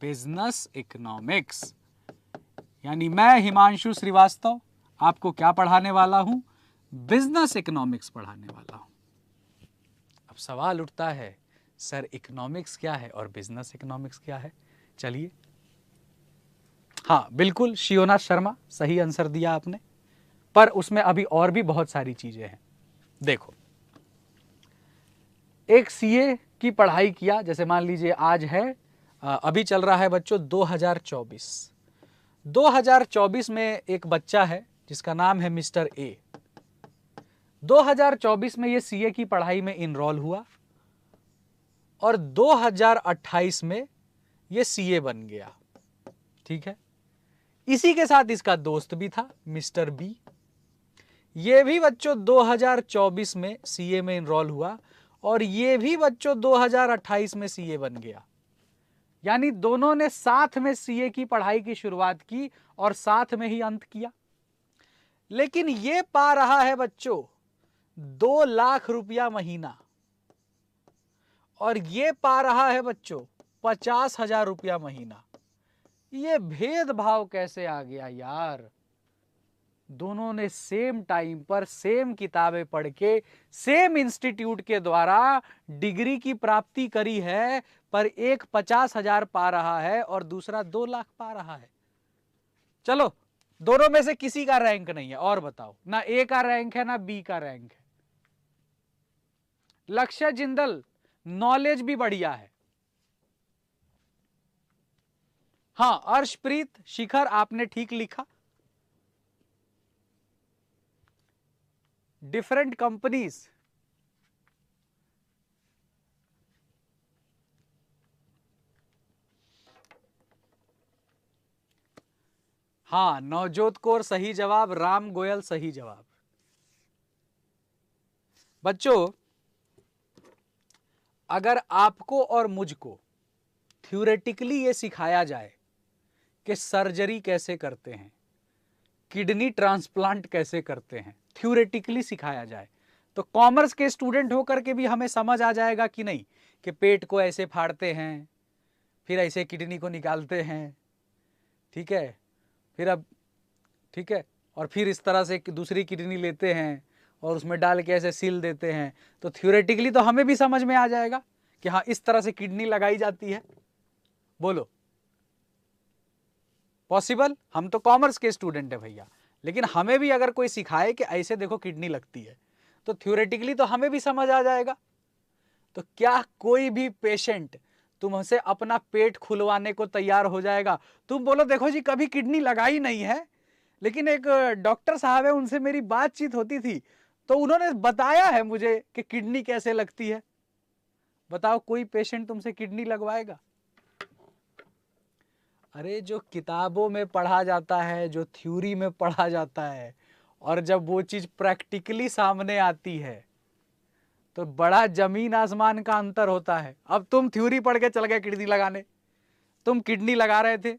बिजनेस इकोनॉमिक्स। यानी मैं हिमांशु श्रीवास्तव आपको क्या पढ़ाने वाला हूं? बिजनेस इकोनॉमिक्स पढ़ाने वाला हूं। अब सवाल उठता है सर इकोनॉमिक्स क्या है और बिजनेस इकोनॉमिक्स क्या है? चलिए, हाँ बिल्कुल शियोना शर्मा, सही आंसर दिया आपने, पर उसमें अभी और भी बहुत सारी चीजें हैं। देखो, एक CA की पढ़ाई किया, जैसे मान लीजिए आज है, अभी चल रहा है बच्चों 2024 में एक बच्चा है जिसका नाम है मिस्टर A। 2024 में ये CA की पढ़ाई में इनरोल हुआ और 2028 में ये CA बन गया, ठीक है। इसी के साथ इसका दोस्त भी था मिस्टर B, ये भी बच्चों 2024 में CA में इनरोल हुआ और ये भी बच्चों 2028 में CA बन गया। यानी दोनों ने साथ में CA की पढ़ाई की शुरुआत की और साथ में ही अंत किया। लेकिन ये पा रहा है बच्चों 2 लाख रुपया महीना और ये पा रहा है बच्चों 50,000 रुपया महीना। ये भेदभाव कैसे आ गया यार? दोनों ने सेम टाइम पर सेम किताबें पढ़ के सेम इंस्टीट्यूट के द्वारा डिग्री की प्राप्ति करी है, पर एक 50,000 पा रहा है और दूसरा 2 लाख पा रहा है। चलो, दोनों में से किसी का रैंक नहीं है, और बताओ, ना A का रैंक है ना B का रैंक है। लक्ष्य जिंदल, नॉलेज भी बढ़िया है। हाँ अर्शप्रीत, शिखर, आपने ठीक लिखा। डिफरेंट कंपनीज, हाँ नवजोत कौर सही जवाब, राम गोयल सही जवाब। बच्चों, अगर आपको और मुझको थ्योरेटिकली ये सिखाया जाए कि सर्जरी कैसे करते हैं, किडनी ट्रांसप्लांट कैसे करते हैं, थ्योरेटिकली सिखाया जाए तो कॉमर्स के स्टूडेंट होकर के भी हमें समझ आ जाएगा कि नहीं, कि पेट को ऐसे फाड़ते हैं, फिर ऐसे किडनी को निकालते हैं, ठीक है, फिर अब ठीक है, और फिर इस तरह से दूसरी किडनी लेते हैं और उसमें डाल के ऐसे सील देते हैं। तो थ्योरेटिकली तो हमें भी समझ में आ जाएगा कि हाँ इस तरह से किडनी लगाई जाती है। बोलो पॉसिबल? हम तो कॉमर्स के स्टूडेंट है भैया, लेकिन हमें भी अगर कोई सिखाए कि ऐसे देखो किडनी लगती है तो थ्योरेटिकली तो हमें भी समझ आ जाएगा। तो क्या कोई भी पेशेंट तुमसे अपना पेट खुलवाने को तैयार हो जाएगा? तुम बोलो देखो जी कभी किडनी लगाई नहीं है, लेकिन एक डॉक्टर साहब है उनसे मेरी बातचीत होती थी तो उन्होंने बताया है मुझे कि किडनी कैसे लगती है। बताओ कोई पेशेंट तुमसे किडनी लगवाएगा? अरे जो किताबों में पढ़ा जाता है, जो थ्योरी में पढ़ा जाता है, और जब वो चीज प्रैक्टिकली सामने आती है तो बड़ा जमीन आसमान का अंतर होता है। अब तुम थ्योरी पढ़ के चल गए किडनी लगाने, तुम किडनी लगा रहे थे,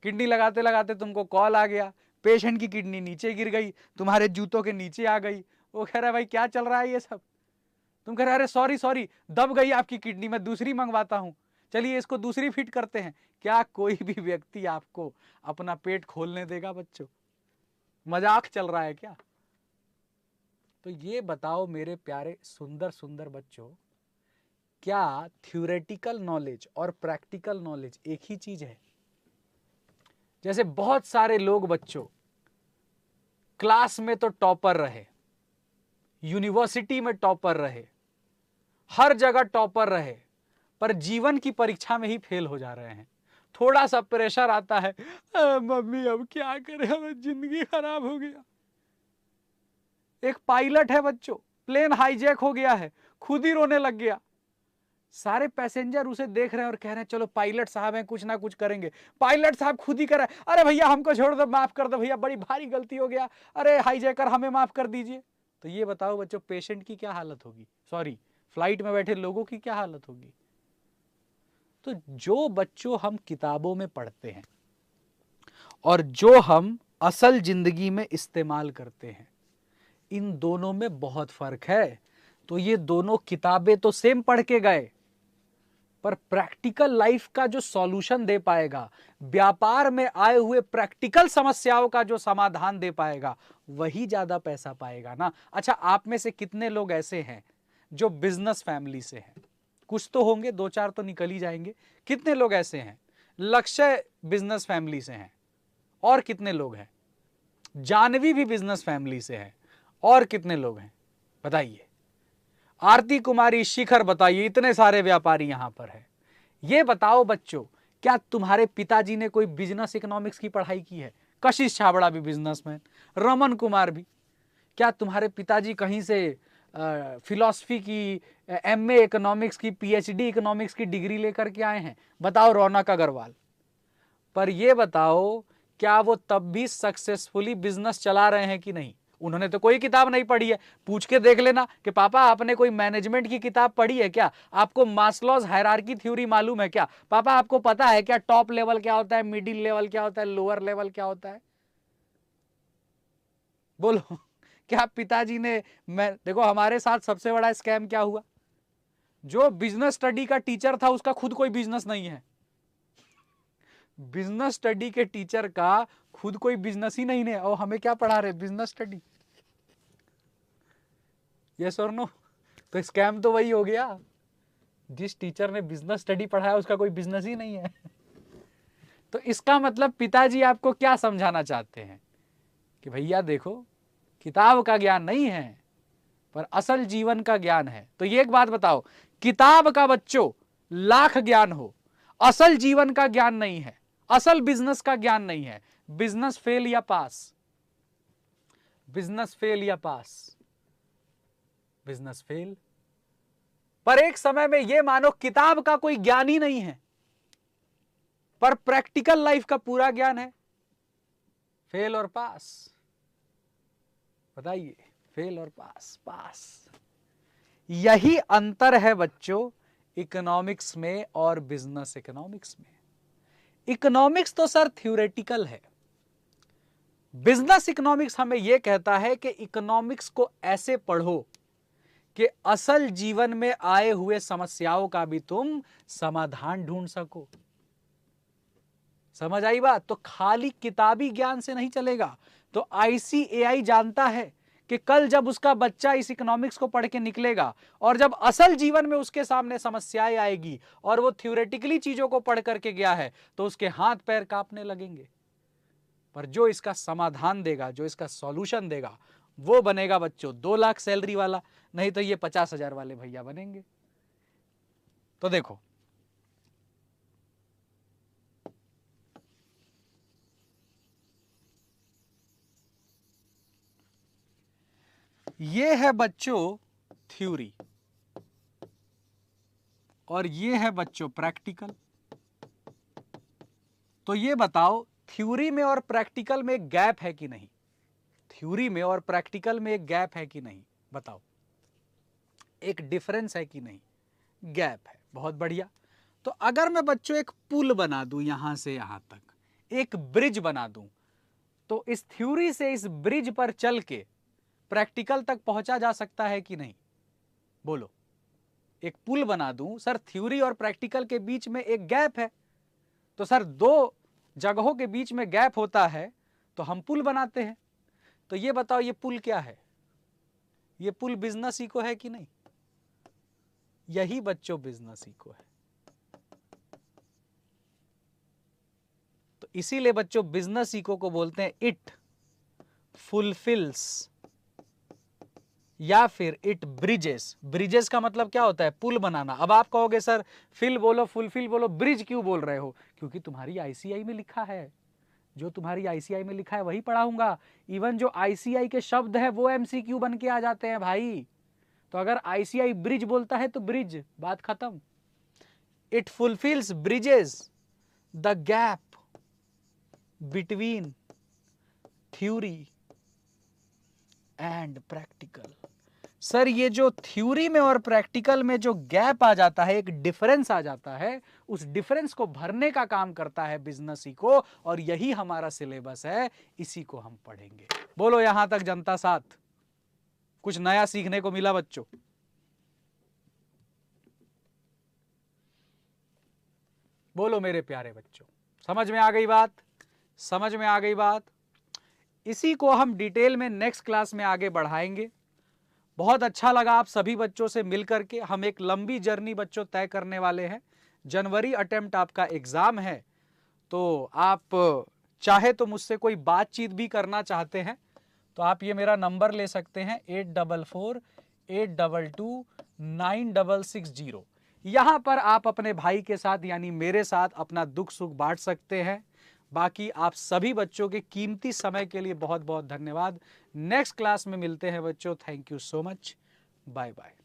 किडनी लगाते लगाते तुमको कॉल आ गया, पेशेंट की किडनी नीचे गिर गई, तुम्हारे जूतों के नीचे आ गई। वो कह रहा है भाई क्या चल रहा है ये सब? तुम कह रहे अरे सॉरी सॉरी दब गई आपकी किडनी, मैं दूसरी मंगवाता हूं, चलिए इसको दूसरी फिट करते हैं। क्या कोई भी व्यक्ति आपको अपना पेट खोलने देगा बच्चों? मजाक चल रहा है क्या? तो ये बताओ मेरे प्यारे सुंदर सुंदर बच्चों, क्या थ्योरेटिकल नॉलेज और प्रैक्टिकल नॉलेज एक ही चीज है? जैसे बहुत सारे लोग बच्चों क्लास में तो टॉपर रहे, यूनिवर्सिटी में टॉपर रहे, हर जगह टॉपर रहे, पर जीवन की परीक्षा में ही फेल हो जा रहे हैं। थोड़ा सा प्रेशर आता है, मम्मी अब क्या करें, हमें जिंदगी खराब हो गया। एक पायलट है बच्चों, प्लेन हाईजैक हो गया है, खुद ही रोने लग गया। सारे पैसेंजर उसे देख रहे हैं और कह रहे हैं चलो पायलट साहब हैं कुछ ना कुछ करेंगे। पायलट साहब खुद ही कर रहे हैं, अरे भैया हमको छोड़ दो, माफ कर दो भैया, बड़ी भारी गलती हो गया, अरे हाईजैकर हमें माफ कर दीजिए। तो ये बताओ बच्चों पेशेंट की क्या हालत होगी, सॉरी फ्लाइट में बैठे लोगों की क्या हालत होगी? तो जो बच्चों हम किताबों में पढ़ते हैं और जो हम असल जिंदगी में इस्तेमाल करते हैं, इन दोनों में बहुत फर्क है। तो ये दोनों किताबें तो सेम पढ़ के गए, पर प्रैक्टिकल लाइफ का जो सॉल्यूशन दे पाएगा, व्यापार में आए हुए प्रैक्टिकल समस्याओं का जो समाधान दे पाएगा, वही ज्यादा पैसा पाएगा ना। अच्छा आप में से कितने लोग ऐसे हैं जो बिजनेस फैमिली से हैं? कुछ तो होंगे, दो चार तो निकल ही जाएंगे। कितने लोग ऐसे हैं लक्ष्य बिजनेस फैमिली से हैं? और कितने लोग हैं जानवी भी बिजनेस फैमिली से है? और कितने लोग हैं बताइए? आरती कुमारी, शिखर, बताइए, इतने सारे व्यापारी यहां पर है। ये बताओ बच्चों क्या तुम्हारे पिताजी ने कोई बिजनेस इकोनॉमिक्स की पढ़ाई की है? कशिश छाबड़ा भी बिजनेसमैन, रमन कुमार भी। क्या तुम्हारे पिताजी कहीं से फिलॉसफी की, एमए इकोनॉमिक्स की, पीएचडी इकोनॉमिक्स की डिग्री लेकर के आए हैं? बताओ रौनक अग्रवाल। पर ये बताओ क्या वो तब भी सक्सेसफुली बिजनेस चला रहे हैं कि नहीं? उन्होंने तो कोई किताब नहीं पढ़ी है। पूछ के देख लेना कि पापा आपने कोई मैनेजमेंट की किताब पढ़ी है क्या? आपको मास्लोज हायरार्की थ्योरी मालूम है क्या? पापा आपको पता है क्या टॉप लेवल क्या होता है, मिडिल लेवल क्या होता है, लोअर लेवल क्या होता है? बोलो क्या पिताजी ने, मैं देखो हमारे साथ सबसे बड़ा स्कैम क्या हुआ, जो बिजनेस स्टडी का टीचर था उसका खुद कोई बिजनेस नहीं है। बिजनेस स्टडी के टीचर का खुद कोई बिजनेस ही नहीं है और हमें क्या पढ़ा रहे, बिजनेस स्टडी। यस और नो? तो स्कैम तो वही हो गया, जिस टीचर ने बिजनेस स्टडी पढ़ाया उसका कोई बिजनेस ही नहीं है। तो इसका मतलब पिताजी आपको क्या समझाना चाहते हैं कि भैया देखो किताब का ज्ञान नहीं है पर असल जीवन का ज्ञान है। तो ये एक बात बताओ, किताब का बच्चों लाख ज्ञान हो, असल जीवन का ज्ञान नहीं है, असल बिजनेस का ज्ञान नहीं है, बिजनेस फेल या पास, बिजनेस फेल या पास, बिजनेस फेल। पर एक समय में यह मानो किताब का कोई ज्ञान ही नहीं है पर प्रैक्टिकल लाइफ का पूरा ज्ञान है, फेल और पास। बताइए, फेल और पास, पास। यही अंतर है बच्चों इकोनॉमिक्स में और बिजनेस इकोनॉमिक्स में। इकोनॉमिक्स तो सर थ्योरेटिकल है, बिजनेस इकोनॉमिक्स हमें यह कहता है कि इकोनॉमिक्स को ऐसे पढ़ो कि असल जीवन में आए हुए समस्याओं का भी तुम समाधान ढूंढ सको। समझ आई बात? तो खाली किताबी ज्ञान से नहीं चलेगा। तो ICAI जानता है कि कल जब उसका बच्चा इस इकोनॉमिक्स को पढ़ के निकलेगा और जब असल जीवन में उसके सामने समस्याएं आएगी और वो थ्योरेटिकली चीजों को पढ़ करके गया है तो उसके हाथ पैर कांपने लगेंगे। पर जो इसका समाधान देगा, जो इसका सॉल्यूशन देगा, वो बनेगा बच्चों 2 लाख सैलरी वाला, नहीं तो ये 50,000 वाले भैया बनेंगे। तो देखो, ये है बच्चों थ्योरी और ये है बच्चों प्रैक्टिकल। तो ये बताओ, थ्योरी में और प्रैक्टिकल में एक गैप है कि नहीं? थ्योरी में और प्रैक्टिकल में एक गैप है कि नहीं? बताओ, एक डिफरेंस है कि नहीं? गैप है। बहुत बढ़िया। तो अगर मैं बच्चों एक पुल बना दूं यहां से यहां तक, एक ब्रिज बना दूं, तो इस थ्योरी से इस ब्रिज पर चल के प्रैक्टिकल तक पहुंचा जा सकता है कि नहीं? बोलो। एक पुल बना दूं सर, थ्योरी और प्रैक्टिकल के बीच में एक गैप है, तो सर 2 जगहों के बीच में गैप होता है तो हम पुल बनाते हैं। तो ये बताओ, ये पुल क्या है? ये पुल बिजनेस इको है कि नहीं? यही बच्चों बिजनेस इको है। तो इसीलिए बच्चों बिजनेस इको को बोलते हैं इट फुलफिल्स या फिर इट ब्रिजेस। ब्रिजेस का मतलब क्या होता है? पुल बनाना। अब आप कहोगे सर फिल बोलो, फुलफिल बोलो, ब्रिज क्यों बोल रहे हो? क्योंकि तुम्हारी ICAI में लिखा है, जो तुम्हारी ICAI में लिखा है वही पढ़ाऊंगा। इवन जो ICAI के शब्द है वो MCQ बन के आ जाते हैं भाई। तो अगर ICAI ब्रिज बोलता है तो ब्रिज, बात खत्म। It fulfils bridges the gap between theory and practical. Sir ये जो थ्योरी में और प्रैक्टिकल में जो गैप आ जाता है, एक डिफरेंस आ जाता है, उस डिफरेंस को भरने का काम करता है बिजनेस इको, और यही हमारा सिलेबस है, इसी को हम पढ़ेंगे। बोलो यहां तक जनता साथ, कुछ नया सीखने को मिला बच्चों? बोलो मेरे प्यारे बच्चों, समझ में आ गई बात? समझ में आ गई बात? इसी को हम डिटेल में नेक्स्ट क्लास में आगे बढ़ाएंगे। बहुत अच्छा लगा आप सभी बच्चों से मिलकर के। हम एक लंबी जर्नी बच्चों तय करने वाले हैं। जनवरी अटेम्प्ट आपका एग्जाम है, तो आप चाहे तो मुझसे कोई बातचीत भी करना चाहते हैं तो आप ये मेरा नंबर ले सकते हैं 8448229660। यहां पर आप अपने भाई के साथ यानी मेरे साथ अपना दुख सुख बांट सकते हैं। बाकी आप सभी बच्चों के कीमती समय के लिए बहुत बहुत धन्यवाद। नेक्स्ट क्लास में मिलते हैं बच्चों। Thank you so much. Bye bye.